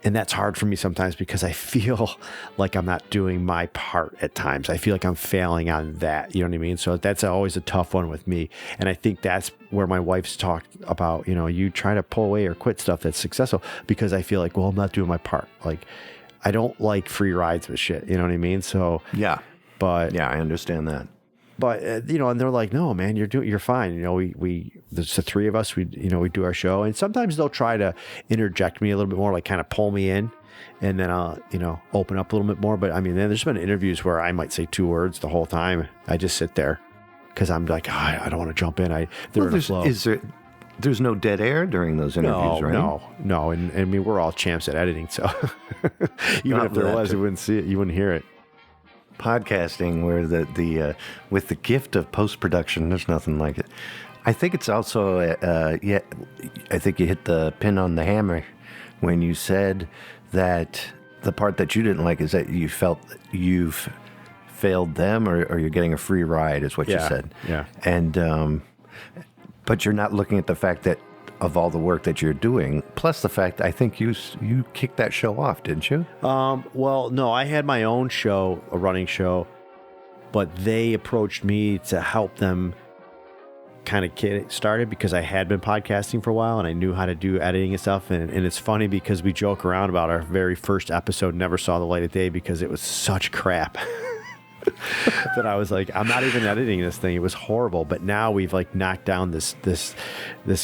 [SPEAKER 4] and that's hard for me sometimes because I feel like I'm not doing my part at times. I feel like I'm failing on that. You know what I mean? So that's always a tough one with me. And I think that's where my wife's talked about, you know, you try to pull away or quit stuff that's successful because I feel like, well, I'm not doing my part. Like, I don't like free rides with shit. You know what I mean? So, but
[SPEAKER 2] I understand that.
[SPEAKER 4] But, you know, and they're like, no, man, you're fine. You know, there's the three of us, we do our show. And sometimes they'll try to interject me a little bit more, like kind of pull me in. And then I'll, you know, open up a little bit more. But I mean, then there's been interviews where I might say 2 words the whole time. I just sit there because I'm like, I don't want to jump in. They're in a flow.
[SPEAKER 2] There's no dead air during those interviews, right?
[SPEAKER 4] No. And I mean, we're all champs at editing. So even if there was, you wouldn't see it. You wouldn't hear it.
[SPEAKER 2] Podcasting, where the with the gift of post-production, there's nothing like it. I think it's also I think you hit the pin on the hammer when you said that the part that you didn't like is that you felt you've failed them or you're getting a free ride is what you said.
[SPEAKER 4] Yeah.
[SPEAKER 2] And but you're not looking at the fact that of all the work that you're doing, plus the fact I think you kicked that show off, didn't you?
[SPEAKER 4] Well, no, I had my own show, a running show, but they approached me to help them kind of get it started because I had been podcasting for a while and I knew how to do editing and stuff. And it's funny because we joke around about our very first episode never saw the light of day because it was such crap. That I was like, I'm not even editing this thing. It was horrible. But now we've like knocked down this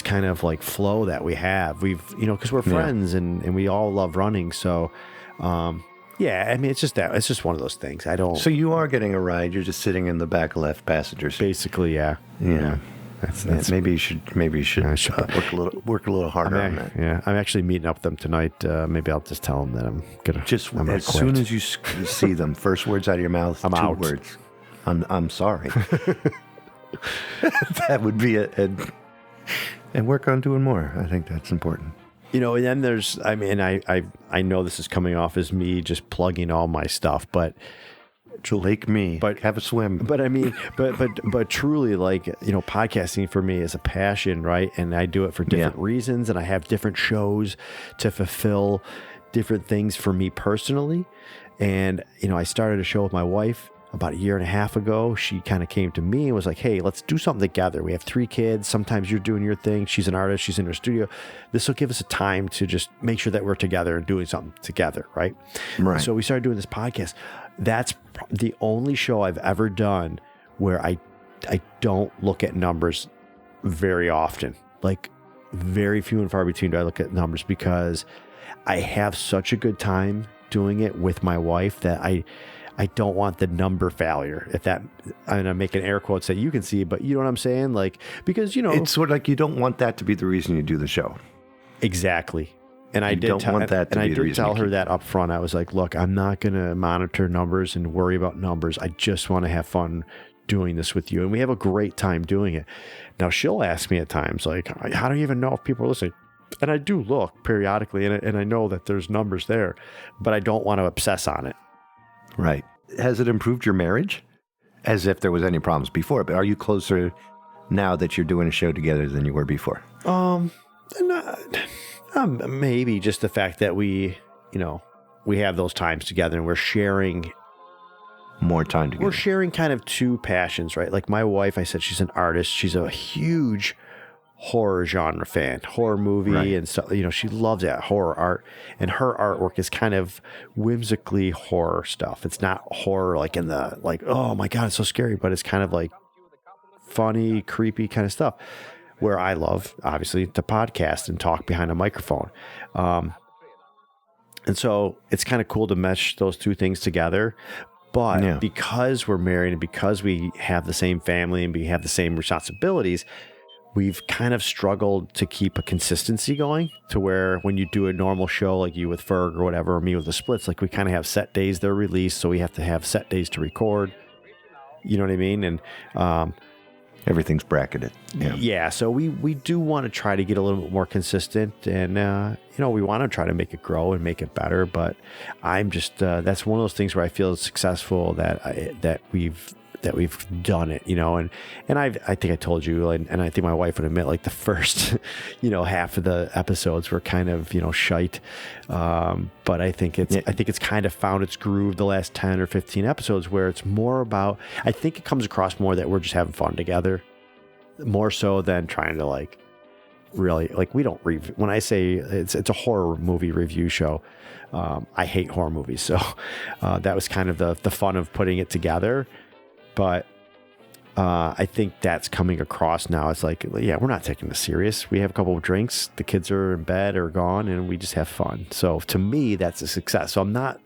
[SPEAKER 4] kind of like flow that we have. We've, you know, because we're friends and we all love running. So, I mean, it's just one of those things. I don't.
[SPEAKER 2] So you are getting a ride. You're just sitting in the back left passenger seat.
[SPEAKER 4] Basically, yeah. That's
[SPEAKER 2] maybe you should work a little harder on that.
[SPEAKER 4] Yeah, I'm actually meeting up with them tonight. Maybe I'll just tell them that I'm gonna
[SPEAKER 2] as soon as you see them. First words out of your mouth.
[SPEAKER 4] I'm
[SPEAKER 2] 2
[SPEAKER 4] out.
[SPEAKER 2] words. I'm sorry. That would be it. And work on doing more. I think that's important.
[SPEAKER 4] You know, and then there's. I mean, I know this is coming off as me just plugging all my stuff, but.
[SPEAKER 2] Lake me, but have a swim.
[SPEAKER 4] But I mean, but truly, like, you know, podcasting for me is a passion, right? And I do it for different reasons, and I have different shows to fulfill different things for me personally. And you know, I started a show with my wife about 1.5 years ago. She kind of came to me and was like, "Hey, let's do something together. We have 3 kids. Sometimes you're doing your thing. She's an artist. She's in her studio. This will give us a time to just make sure that we're together and doing something together, right?"
[SPEAKER 2] Right.
[SPEAKER 4] So we started doing this podcast. That's the only show I've ever done where I don't look at numbers very often. Like, very few and far between do I look at numbers because I have such a good time doing it with my wife that I don't want the number failure. If that, I'm making air quotes that you can see, but you know what I'm saying? Like, because, you know,
[SPEAKER 2] it's sort of like you don't want that to be the reason you do the show.
[SPEAKER 4] Exactly. And I did tell her that up front. I was like, look, I'm not going to monitor numbers and worry about numbers. I just want to have fun doing this with you. And we have a great time doing it. Now, she'll ask me at times, like, how do you even know if people are listening? And I do look periodically, and I know that there's numbers there, but I don't want to obsess on it.
[SPEAKER 2] Right. Has it improved your marriage? As if there was any problems before, but are you closer now that you're doing a show together than you were before?
[SPEAKER 4] Maybe just the fact that we have those times together and we're sharing
[SPEAKER 2] more time together.
[SPEAKER 4] We're sharing kind of 2 passions, right? Like my wife, I said she's an artist. She's a huge horror genre fan, horror movie,
[SPEAKER 2] Right.
[SPEAKER 4] and so she loves that horror art, and her artwork is kind of whimsically horror stuff. It's not horror like in the oh my god, it's so scary, but it's kind of like funny, creepy kind of stuff. Where I love, obviously, to podcast and talk behind a microphone. And so it's kind of cool to mesh those two things together. But because we're married and because we have the same family and we have the same responsibilities, we've kind of struggled to keep a consistency going to where when you do a normal show like you with Ferg or whatever, or me with the Splits, like we kind of have set days they're released. So we have to have set days to record. You know what I mean? And
[SPEAKER 2] Everything's bracketed.
[SPEAKER 4] yeah, so we do want to try to get a little bit more consistent, and we want to try to make it grow and make it better. But I'm just that's one of those things where I feel successful that we've done it, and I think I told you, and I think my wife would admit, like the first half of the episodes were kind of shite, but I think it's kind of found its groove the last 10 or 15 episodes where it's more about, I think it comes across more that we're just having fun together, more so than trying to really we don't when I say it's a horror movie review show. I hate horror movies, so that was kind of the fun of putting it together. But I think that's coming across now. It's like, yeah, we're not taking this serious. We have a couple of drinks. The kids are in bed or gone, and we just have fun. So to me, that's a success. So I'm not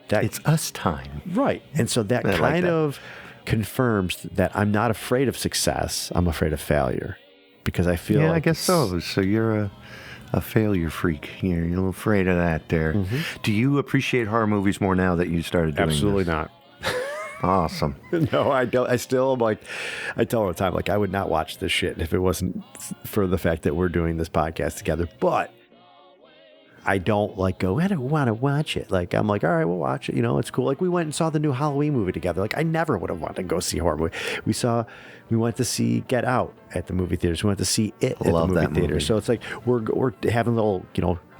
[SPEAKER 4] that.
[SPEAKER 2] It's us time.
[SPEAKER 4] Right. And so that kind of confirms that I'm not afraid of success. I'm afraid of failure because I feel
[SPEAKER 2] I guess so. So you're a failure freak. You're a little afraid of that there. Mm-hmm. Do you appreciate horror movies more now that you started doing
[SPEAKER 4] Absolutely
[SPEAKER 2] this?
[SPEAKER 4] not.
[SPEAKER 2] Awesome.
[SPEAKER 4] No, I don't. I still am I tell all the time, I would not watch this shit if it wasn't for the fact that we're doing this podcast together. But I don't go, I don't want to watch it. I'm all right, we'll watch it. It's cool. We went and saw the new Halloween movie together. I never would have wanted to go see a horror movie. We went to see Get Out at the movie theaters. We went to see It at the movie theater. So it's we're having little,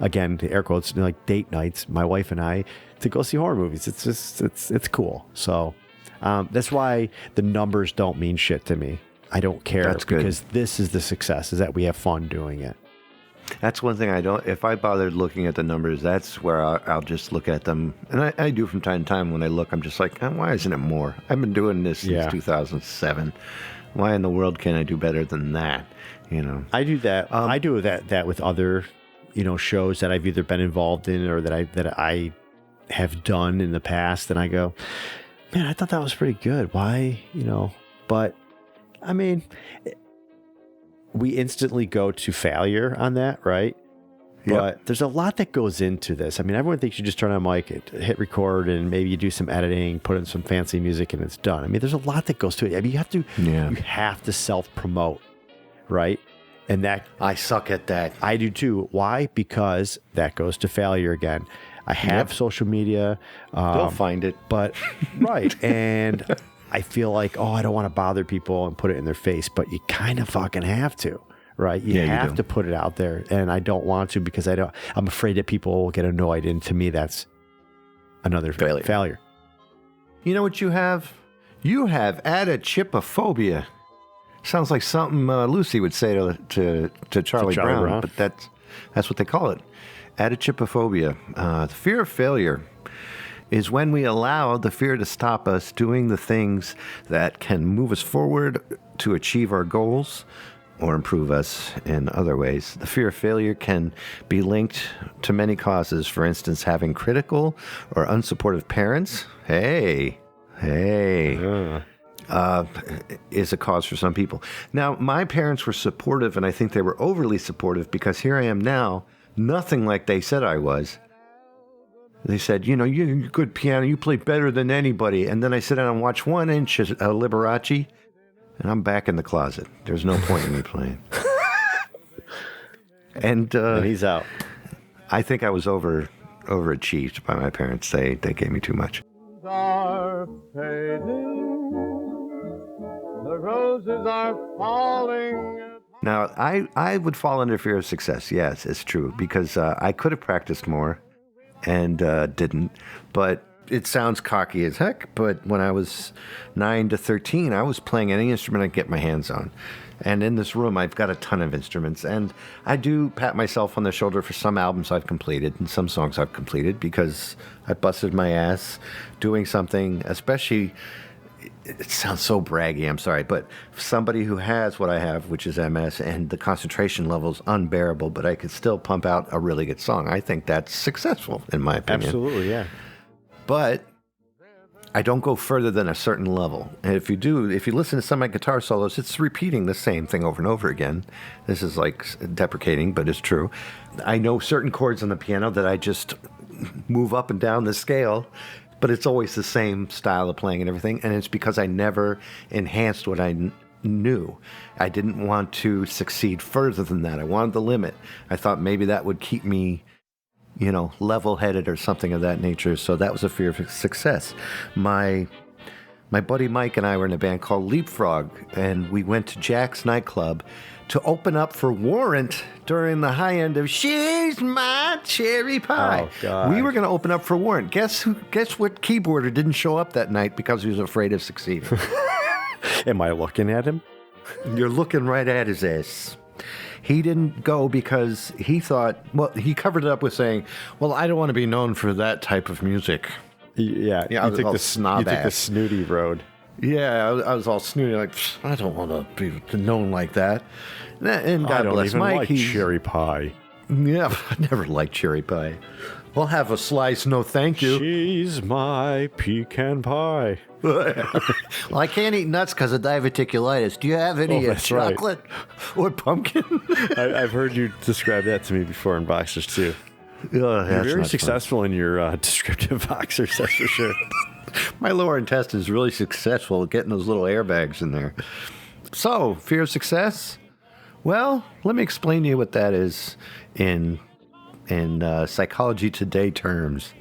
[SPEAKER 4] again, air quotes, date nights, my wife and I, to go see horror movies. It's just, it's cool. So that's why the numbers don't mean shit to me. I don't care.
[SPEAKER 2] That's good.
[SPEAKER 4] Because this is the success, is that we have fun doing it.
[SPEAKER 2] That's one thing if I bothered looking at the numbers, that's where I'll just look at them. And I do from time to time when I look, I'm just like, why isn't it more? I've been doing this since 2007. Why in the world can't I do better than that?
[SPEAKER 4] I do that. I do that with other, shows that I've either been involved in or that I have done in the past. And I go, man, I thought that was pretty good. Why, but I mean, we instantly go to failure on that, right? Yep. But there's a lot that goes into this. I mean, everyone thinks you just turn on a mic, hit record, and maybe you do some editing, put in some fancy music, and it's done. I mean, there's a lot that goes to it. I mean, you have to self-promote, right? And that
[SPEAKER 2] I suck at that.
[SPEAKER 4] I do too. Why? Because that goes to failure again. I have social media.
[SPEAKER 2] They'll find it.
[SPEAKER 4] But, right. And I feel I don't want to bother people and put it in their face, but you kind of fucking have to, right? You have to put it out there. And I don't want to because I'm afraid that people will get annoyed. And to me, that's another failure.
[SPEAKER 2] You know what you have? You have adichipophobia. Sounds like something Lucy would say to Charlie Brown, but that's what they call it. Adichipophobia. The fear of failure is when we allow the fear to stop us doing the things that can move us forward to achieve our goals or improve us in other ways. The fear of failure can be linked to many causes. For instance, having critical or unsupportive parents. Is a cause for some people. Now, my parents were supportive, and I think they were overly supportive because here I am now, nothing like they said I was. They said, you're good piano, you play better than anybody. And then I sit down and watch 1 inch of Liberace, and I'm back in the closet. There's no point in me playing. And
[SPEAKER 4] he's out.
[SPEAKER 2] I think I was overachieved by my parents. They gave me too much.
[SPEAKER 3] Are fading, the roses are falling.
[SPEAKER 2] Now, I would fall under fear of success. Yes, it's true, because I could have practiced more and didn't. But it sounds cocky as heck, but when I was 9 to 13, I was playing any instrument I could get my hands on. And in this room, I've got a ton of instruments. And I do pat myself on the shoulder for some albums I've completed and some songs I've completed because I busted my ass doing something, especially, it sounds so braggy, I'm sorry, but somebody who has what I have, which is MS, and the concentration level is unbearable, but I could still pump out a really good song. I think that's successful, in my opinion.
[SPEAKER 4] Absolutely, yeah.
[SPEAKER 2] But I don't go further than a certain level. And if you listen to some of my guitar solos, it's repeating the same thing over and over again. This is like deprecating, but it's true. I know certain chords on the piano that I just move up and down the scale, but it's always the same style of playing and everything. And it's because I never enhanced what I knew. I didn't want to succeed further than that. I wanted the limit. I thought maybe that would keep me, level-headed or something of that nature. So that was a fear of success. My buddy Mike and I were in a band called Leapfrog, and we went to Jack's nightclub to open up for Warrant during the high end of She's My Cherry Pie.
[SPEAKER 4] Oh, God.
[SPEAKER 2] We were going to open up for Warrant. Guess what keyboarder didn't show up that night because he was afraid of succeeding?
[SPEAKER 4] Am I looking at him?
[SPEAKER 2] You're looking right at his ass. He didn't go because he thought, he covered it up with saying, well, I don't want to be known for that type of music.
[SPEAKER 4] Yeah,
[SPEAKER 2] I was all
[SPEAKER 4] you
[SPEAKER 2] snob
[SPEAKER 4] took the
[SPEAKER 2] ass.
[SPEAKER 4] snooty road.
[SPEAKER 2] Yeah, I was all snooty, like, I don't want to be known like that. And
[SPEAKER 4] I
[SPEAKER 2] God
[SPEAKER 4] don't
[SPEAKER 2] bless
[SPEAKER 4] even
[SPEAKER 2] Mike.
[SPEAKER 4] like cherry pie.
[SPEAKER 2] Yeah, I never liked cherry pie. We'll have a slice, no thank you.
[SPEAKER 4] She's my pecan pie.
[SPEAKER 2] Well, I can't eat nuts because of diverticulitis. Do you have any
[SPEAKER 4] that's right.
[SPEAKER 2] chocolate or pumpkin?
[SPEAKER 4] I've heard you describe that to me before in boxers too.
[SPEAKER 2] You're
[SPEAKER 4] You're very successful in your descriptive boxers, that's for sure.
[SPEAKER 2] My lower intestine is really successful at getting those little airbags in there. So, fear of success? Well, let me explain to you what that is in Psychology Today terms.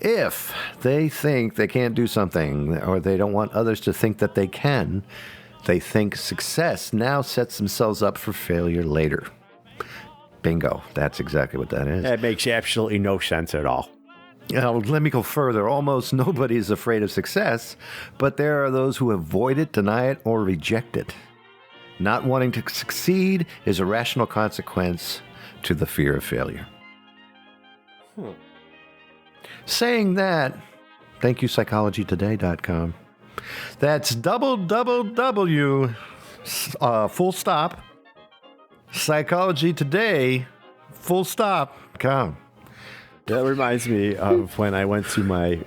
[SPEAKER 2] If they think they can't do something or they don't want others to think that they can, they think success now sets themselves up for failure later. Bingo. That's exactly what that is.
[SPEAKER 4] That makes absolutely no sense at all.
[SPEAKER 2] Now, let me go further. Almost nobody is afraid of success, but there are those who avoid it, deny it, or reject it. Not wanting to succeed is a rational consequence to the fear of failure. Saying that, thank you, psychologytoday.com. That's www, full stop, psychologytoday, full stop, com.
[SPEAKER 4] That reminds me of when I went to my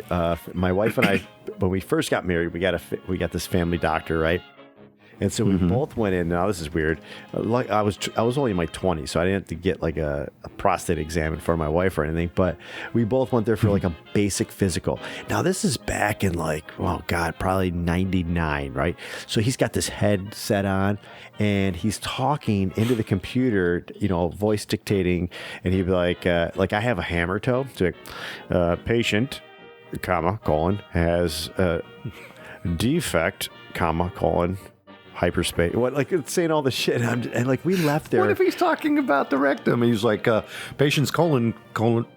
[SPEAKER 4] wife and I, when we first got married, we got this family doctor, right? And so we both went in. Now this is weird. Like I was only in my 20s, so I didn't have to get like a prostate exam for my wife or anything. But we both went there for like a basic physical. Now this is back in like, oh God, probably 99, right? So he's got this headset on, and he's talking into the computer, voice dictating, and he'd be like I have a hammer toe. So patient, has defect, hyperspace. What, like it's saying all the shit, and like we left there.
[SPEAKER 2] What if he's talking about the rectum? He's like, patient's colon. Go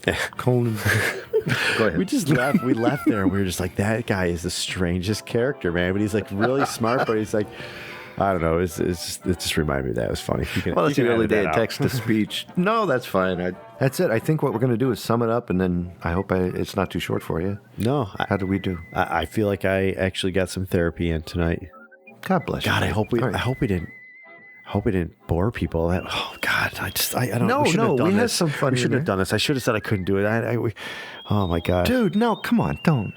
[SPEAKER 2] ahead.
[SPEAKER 4] We just left. We left there, and we were just like, that guy is the strangest character, man. But he's like really smart. But he's like, I don't know. It just reminded me of that. It was funny.
[SPEAKER 2] Well, it's the early day of text to speech. No, that's fine. That's it. I think what we're going to do is sum it up, and then I hope it's not too short for you.
[SPEAKER 4] No.
[SPEAKER 2] How do we do?
[SPEAKER 4] I feel like I actually got some therapy in tonight.
[SPEAKER 2] God bless you.
[SPEAKER 4] God, I hope we didn't bore people. Oh God, I don't.
[SPEAKER 2] No,
[SPEAKER 4] we
[SPEAKER 2] no, we had some fun.
[SPEAKER 4] We shouldn't have done this. I should have said I couldn't do it. Oh my God,
[SPEAKER 2] dude, no, come on, don't.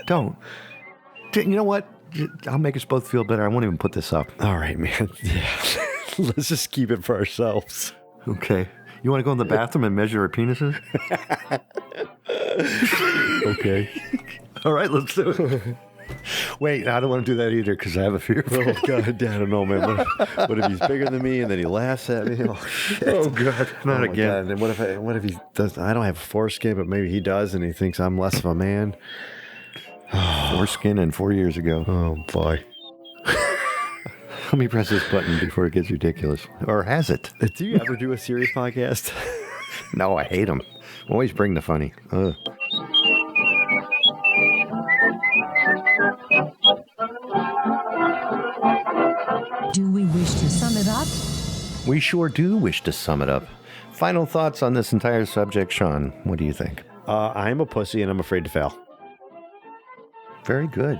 [SPEAKER 2] You know what? I'll make us both feel better. I won't even put this up.
[SPEAKER 4] All right, man. Yeah, let's just keep it for ourselves.
[SPEAKER 2] Okay. You want to go in the bathroom and measure our penises?
[SPEAKER 4] Okay.
[SPEAKER 2] All right, let's do it. Wait, I don't want to do that either because I have a fear.
[SPEAKER 4] Oh God, I don't know, man. What if he's bigger than me and then he laughs at me? Oh shit!
[SPEAKER 2] Oh God, not again.
[SPEAKER 4] God. And what if he does? I don't have a foreskin, but maybe he does, and he thinks I'm less of a man.
[SPEAKER 2] Foreskin and 4 years ago.
[SPEAKER 4] Oh boy.
[SPEAKER 2] Let me press this button before it gets ridiculous. Or has it?
[SPEAKER 4] Do you ever do a serious podcast?
[SPEAKER 2] No, I hate them. Always bring the funny. Ugh.
[SPEAKER 5] Do we wish to sum it up?
[SPEAKER 2] We sure do wish to sum it up. Final thoughts on this entire subject, Sean. What do you think?
[SPEAKER 4] I'm a pussy and I'm afraid to fail.
[SPEAKER 2] Very good.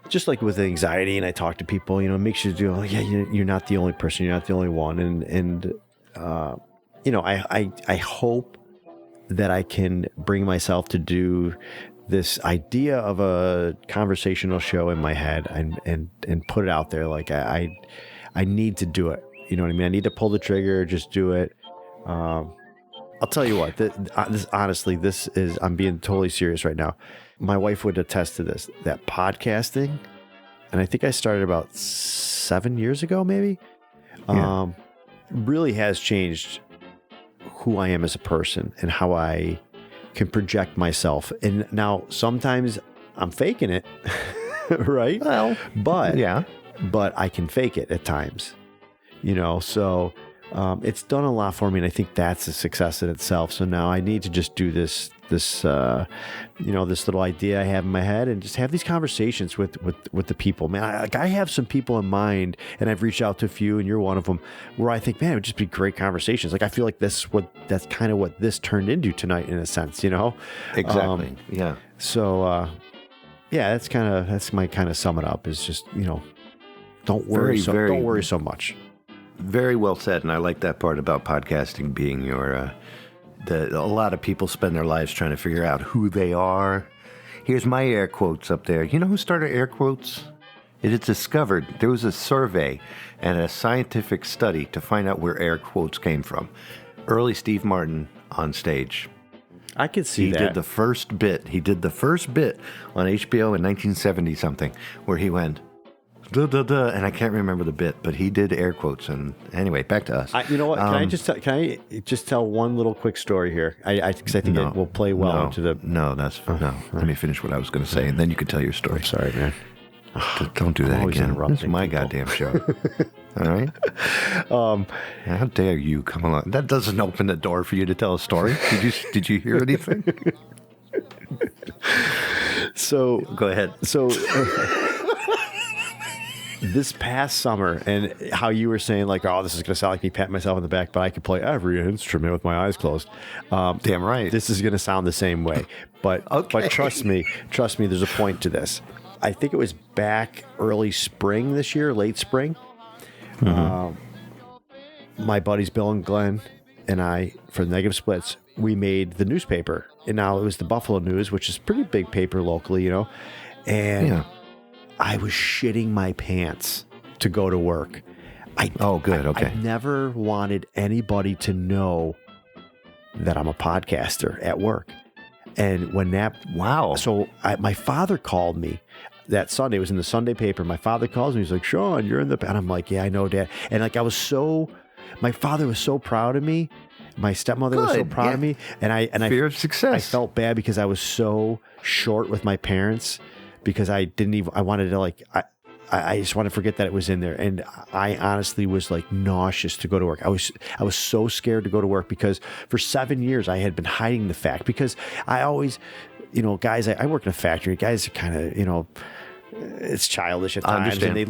[SPEAKER 4] Just like with anxiety, and I talk to people, it makes you do, you're not the only person, you're not the only one. And I hope that I can bring myself to do this idea of a conversational show in my head and put it out there. Like I need to do it. You know what I mean? I need to pull the trigger, just do it. I'll tell you what, I'm being totally serious right now. My wife would attest to this, that podcasting, and I think I started about 7 years ago, maybe, really has changed who I am as a person and how I can project myself. And now sometimes I'm faking it, right?
[SPEAKER 2] Well,
[SPEAKER 4] but
[SPEAKER 2] yeah,
[SPEAKER 4] but I can fake it at times, so it's done a lot for me. And I think that's a success in itself. So now I need to just do this little idea I have in my head and just have these conversations with the people, man. I have some people in mind, and I've reached out to a few, and you're one of them, where I think, man, it would just be great conversations. Like, I feel like that's kind of what this turned into tonight, in a sense,
[SPEAKER 2] Exactly. Yeah.
[SPEAKER 4] So, that's my kind of sum it up is just, don't worry so much.
[SPEAKER 2] Very well said, and I like that part about podcasting being your. A lot of people spend their lives trying to figure out who they are. Here's my air quotes up there. You know who started air quotes? It is discovered there was a survey and a scientific study to find out where air quotes came from. Early Steve Martin on stage.
[SPEAKER 4] I could see that.
[SPEAKER 2] He did the first bit. On HBO in 1970 something, where he went, duh, duh, duh, and I can't remember the bit, but he did air quotes. And anyway, back to us.
[SPEAKER 4] You know what? Can I just tell one little quick story here? Because I think it will play well into the.
[SPEAKER 2] No. Let me finish what I was going to say, and then you can tell your story.
[SPEAKER 4] I'm sorry, man.
[SPEAKER 2] Don't do that
[SPEAKER 4] always
[SPEAKER 2] again.
[SPEAKER 4] interrupting
[SPEAKER 2] This is my
[SPEAKER 4] people.
[SPEAKER 2] goddamn show. All right. How dare you come along? That doesn't open the door for you to tell a story. Did you hear anything?
[SPEAKER 4] So
[SPEAKER 2] Go ahead.
[SPEAKER 4] So. This past summer, and how you were saying, like, oh, this is going to sound like me patting myself on the back, but I could play every instrument with my eyes closed.
[SPEAKER 2] Damn right.
[SPEAKER 4] This is going to sound the same way. But
[SPEAKER 2] Okay.
[SPEAKER 4] but trust me, there's a point to this. I think it was back early spring this year, late spring. My buddies Bill and Glenn and I, for Negative Splits, we made the newspaper. And now it was the Buffalo News, which is a pretty big paper locally, And
[SPEAKER 2] Yeah.
[SPEAKER 4] I was shitting my pants to go to work.
[SPEAKER 2] Okay.
[SPEAKER 4] I never wanted anybody to know that I'm a podcaster at work. And when that...
[SPEAKER 2] Wow.
[SPEAKER 4] So my father called me that Sunday. It was in the Sunday paper. My father calls me. He's like, Sean, you're in the... And I'm like, yeah, I know, Dad. And like, my father was so proud of me. My stepmother was so
[SPEAKER 2] Good,
[SPEAKER 4] proud of
[SPEAKER 2] yeah.
[SPEAKER 4] me. And
[SPEAKER 2] Fear of success.
[SPEAKER 4] I felt bad because I was so short with my parents, because I wanted to I just want to forget that it was in there. And I honestly was like nauseous to go to work. I was so scared to go to work because for 7 years I had been hiding the fact, because I always, guys, I work in a factory. Guys are kind of, it's childish at
[SPEAKER 2] I
[SPEAKER 4] times.
[SPEAKER 2] understand.
[SPEAKER 4] And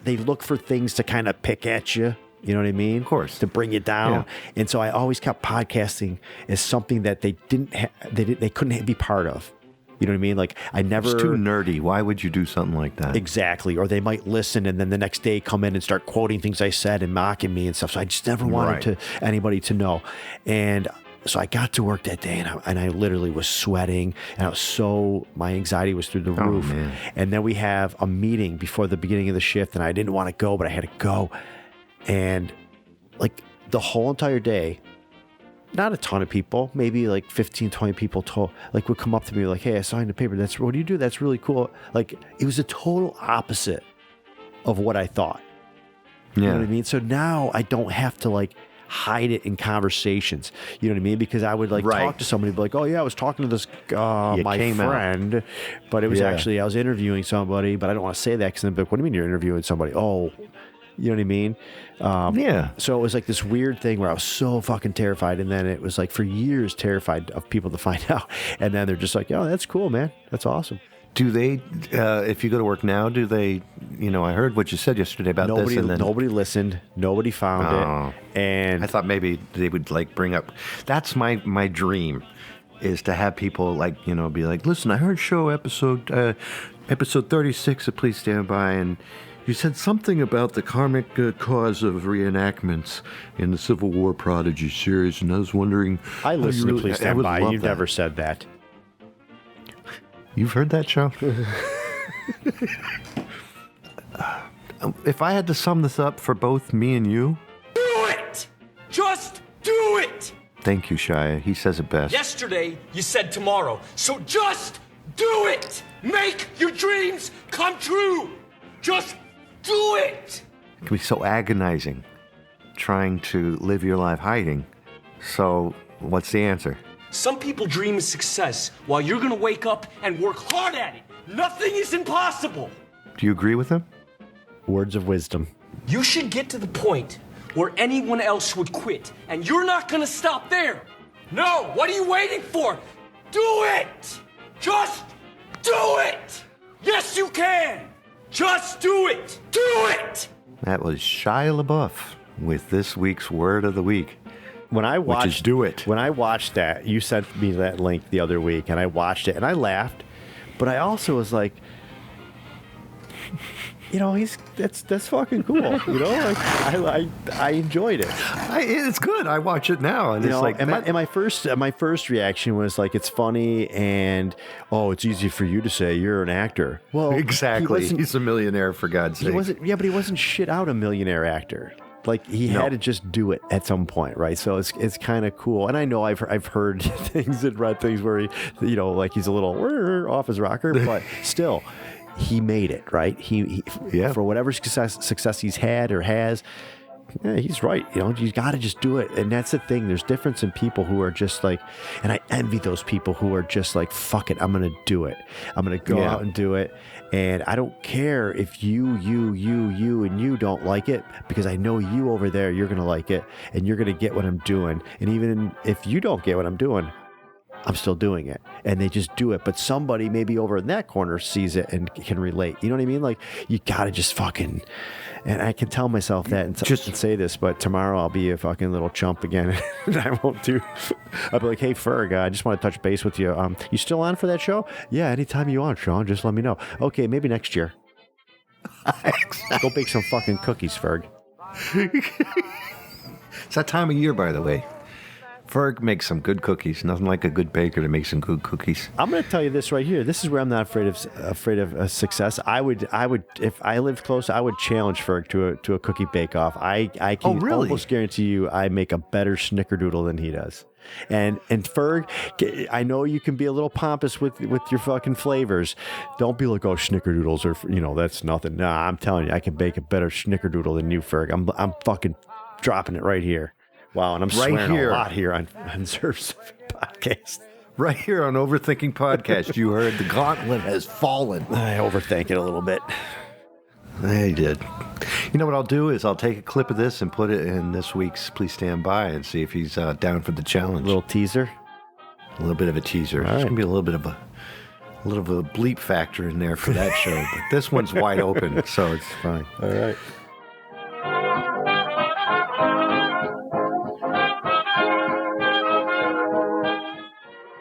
[SPEAKER 4] they look for things to kind of pick at you. You know what I mean?
[SPEAKER 2] Of course.
[SPEAKER 4] To bring you down.
[SPEAKER 2] Yeah.
[SPEAKER 4] And so I always kept podcasting as something that they couldn't be part of. You know what I mean? Like, I never...
[SPEAKER 2] It's too nerdy. Why would you do something like that?
[SPEAKER 4] Exactly. Or they might listen and then the next day come in and start quoting things I said and mocking me and stuff. So I just never wanted anybody to know. And so I got to work that day and I literally was sweating, and my anxiety was through the roof.
[SPEAKER 2] Man.
[SPEAKER 4] And then we have a meeting before the beginning of the shift, and I didn't want to go, but I had to go. And like the whole entire day, not a ton of people, maybe like 15, 20 people would come up to me like, hey, I signed a paper. What do you do? That's really cool. Like, it was a total opposite of what I thought. You know what I mean? So now I don't have to hide it in conversations. You know what I mean? Because I would talk to somebody, be like, oh yeah, I was talking to this my friend, but it was actually I was interviewing somebody, but I don't want to say that because then they'd be like, what do you mean you're interviewing somebody? Oh, you know what I mean? So it was like this weird thing where I was so fucking terrified, and then it was like for years terrified of people to find out, and then they're just like, oh, that's cool, man, that's awesome.
[SPEAKER 2] Do they, if you go to work now, do they, I heard what you said yesterday about this. And then,
[SPEAKER 4] nobody listened. Nobody found it. And
[SPEAKER 2] I thought maybe they would bring up, that's my dream, is to have people be like, listen, I heard show episode 36 of Please Stand By, and you said something about the karmic cause of reenactments in the Civil War Prodigy series, and I was wondering.
[SPEAKER 4] I listened to Please Stand By. You've never said that.
[SPEAKER 2] You've heard that show? If I had to sum this up for both me and you.
[SPEAKER 7] Do it! Just do it!
[SPEAKER 2] Thank you, Shia. He says it best.
[SPEAKER 7] Yesterday, you said tomorrow. So just do it! Make your dreams come true! Just do it!
[SPEAKER 2] It can be so agonizing trying to live your life hiding. So, what's the answer?
[SPEAKER 7] Some people dream of success while you're gonna wake up and work hard at it. Nothing is impossible.
[SPEAKER 2] Do you agree with him?
[SPEAKER 4] Words of wisdom.
[SPEAKER 7] You should get to the point where anyone else would quit, and you're not gonna stop there. No, what are you waiting for? Do it! Just do it! Yes, you can! Just do it! Do it!
[SPEAKER 2] That was Shia LaBeouf with this week's Word of the Week.
[SPEAKER 4] When I watched,
[SPEAKER 2] which is do it.
[SPEAKER 4] When I watched that, you sent me that link the other week, and I watched it, and I laughed, but I also was like, that's fucking cool. I enjoyed it.
[SPEAKER 2] It's good. I watch it now, and
[SPEAKER 4] my first reaction was like, it's funny, and it's easy for you to say you're an actor. Well,
[SPEAKER 2] exactly. He's a millionaire, for God's sake.
[SPEAKER 4] But he wasn't shit out a millionaire actor. He had to just do it at some point, right? So it's kind of cool. And I know I've heard things and read things where he, he's a little off his rocker, but still, he made it, right? He for whatever success he's had or has, he's right. You got to just do it. And that's the thing. There's difference in people who are just and I envy those people who are just like, fuck it, I'm going to do it. I'm going to go out and do it. And I don't care if you and you don't like it, because I know you over there, you're going to like it, and you're going to get what I'm doing. And even if you don't get what I'm doing, I'm still doing it. And they just do it. But somebody maybe over in that corner sees it and can relate. You know what I mean? You got to just fucking... And I can tell myself that and just say this, but tomorrow I'll be a fucking little chump again. And I won't do... I'll be like, hey, Ferg, I just want to touch base with you. You still on for that show? Yeah, anytime you want, Sean. Just let me know. Okay, maybe next year. Exactly. Go bake some fucking cookies, Ferg.
[SPEAKER 2] It's that time of year, by the way. Ferg makes some good cookies. Nothing like a good baker to make some good cookies.
[SPEAKER 4] I'm going to tell you this right here. This is where I'm not afraid of success. I would, if I lived close, I would challenge Ferg to a cookie bake-off. I can almost guarantee you I make a better snickerdoodle than he does. And Ferg, I know you can be a little pompous with your fucking flavors. Don't be like, oh, snickerdoodles are, that's nothing. Nah, I'm telling you, I can bake a better snickerdoodle than you, Ferg. I'm fucking dropping it right here. Wow, and I'm swearing a lot here on Zerf's podcast.
[SPEAKER 2] Right here on Overthinking Podcast, you heard the gauntlet has fallen.
[SPEAKER 4] I overthink it a little bit.
[SPEAKER 2] I did. You know what I'll do is I'll take a clip of this and put it in this week's Please Stand By and see if he's down for the challenge.
[SPEAKER 4] A little teaser?
[SPEAKER 2] A little bit of a teaser. There's going to be a little bit of a bleep factor in there for that show, but this one's wide open, so it's fine.
[SPEAKER 4] All right.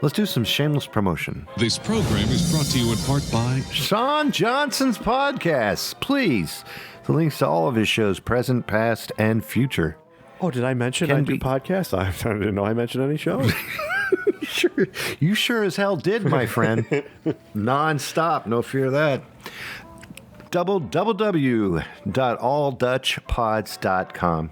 [SPEAKER 2] Let's do some shameless promotion.
[SPEAKER 8] This program is brought to you in part by
[SPEAKER 2] Sean Johnson's podcast. Please, the links to all of his shows, present, past, and future.
[SPEAKER 4] Oh, did I mention I do podcasts? I didn't know I mentioned any shows.
[SPEAKER 2] Sure, you sure as hell did, my friend. Non-stop, no fear of that. www.alldutchpods.com.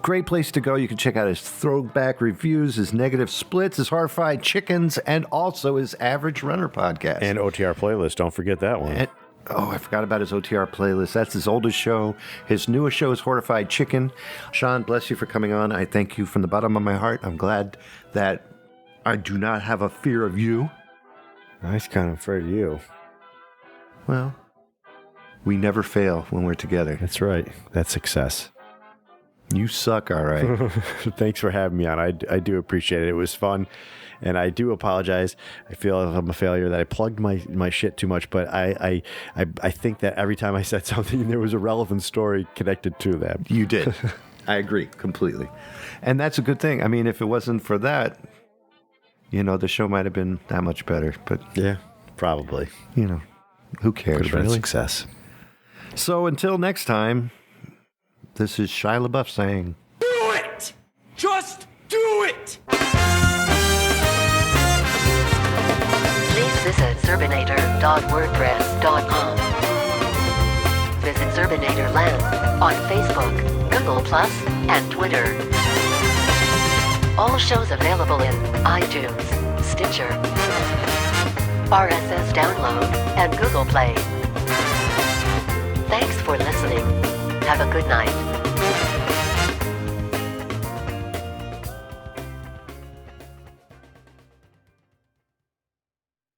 [SPEAKER 2] Great place to go. You can check out his throwback reviews, his negative splits, his horrified chickens, and also his Average Runner podcast.
[SPEAKER 4] And OTR playlist. Don't forget that one.
[SPEAKER 2] I forgot about his OTR playlist. That's his oldest show. His newest show is Horrified Chicken. Sean, bless you for coming on. I thank you from the bottom of my heart. I'm glad that I do not have a fear of you.
[SPEAKER 4] I was kind of afraid of you.
[SPEAKER 2] Well, we never fail when we're together.
[SPEAKER 4] That's right. That's success.
[SPEAKER 2] You suck, all right.
[SPEAKER 4] Thanks for having me on. I do appreciate it. It was fun. And I do apologize. I feel I'm a failure that I plugged my shit too much, but I think that every time I said something, there was a relevant story connected to that.
[SPEAKER 2] You did. I agree completely. And that's a good thing. I mean, if it wasn't for that, the show might have been that much better. But,
[SPEAKER 4] yeah, probably.
[SPEAKER 2] Who cares,
[SPEAKER 4] Could have been
[SPEAKER 2] really?
[SPEAKER 4] a success.
[SPEAKER 2] So until next time, this is Shia LaBeouf saying,
[SPEAKER 7] Do it! Just do it!
[SPEAKER 1] Please visit Zerbinator.wordpress.com. Visit Zerbinator on Facebook, Google+, and Twitter. All shows available in iTunes, Stitcher, RSS download, and Google Play. Thanks for listening. Have a good night.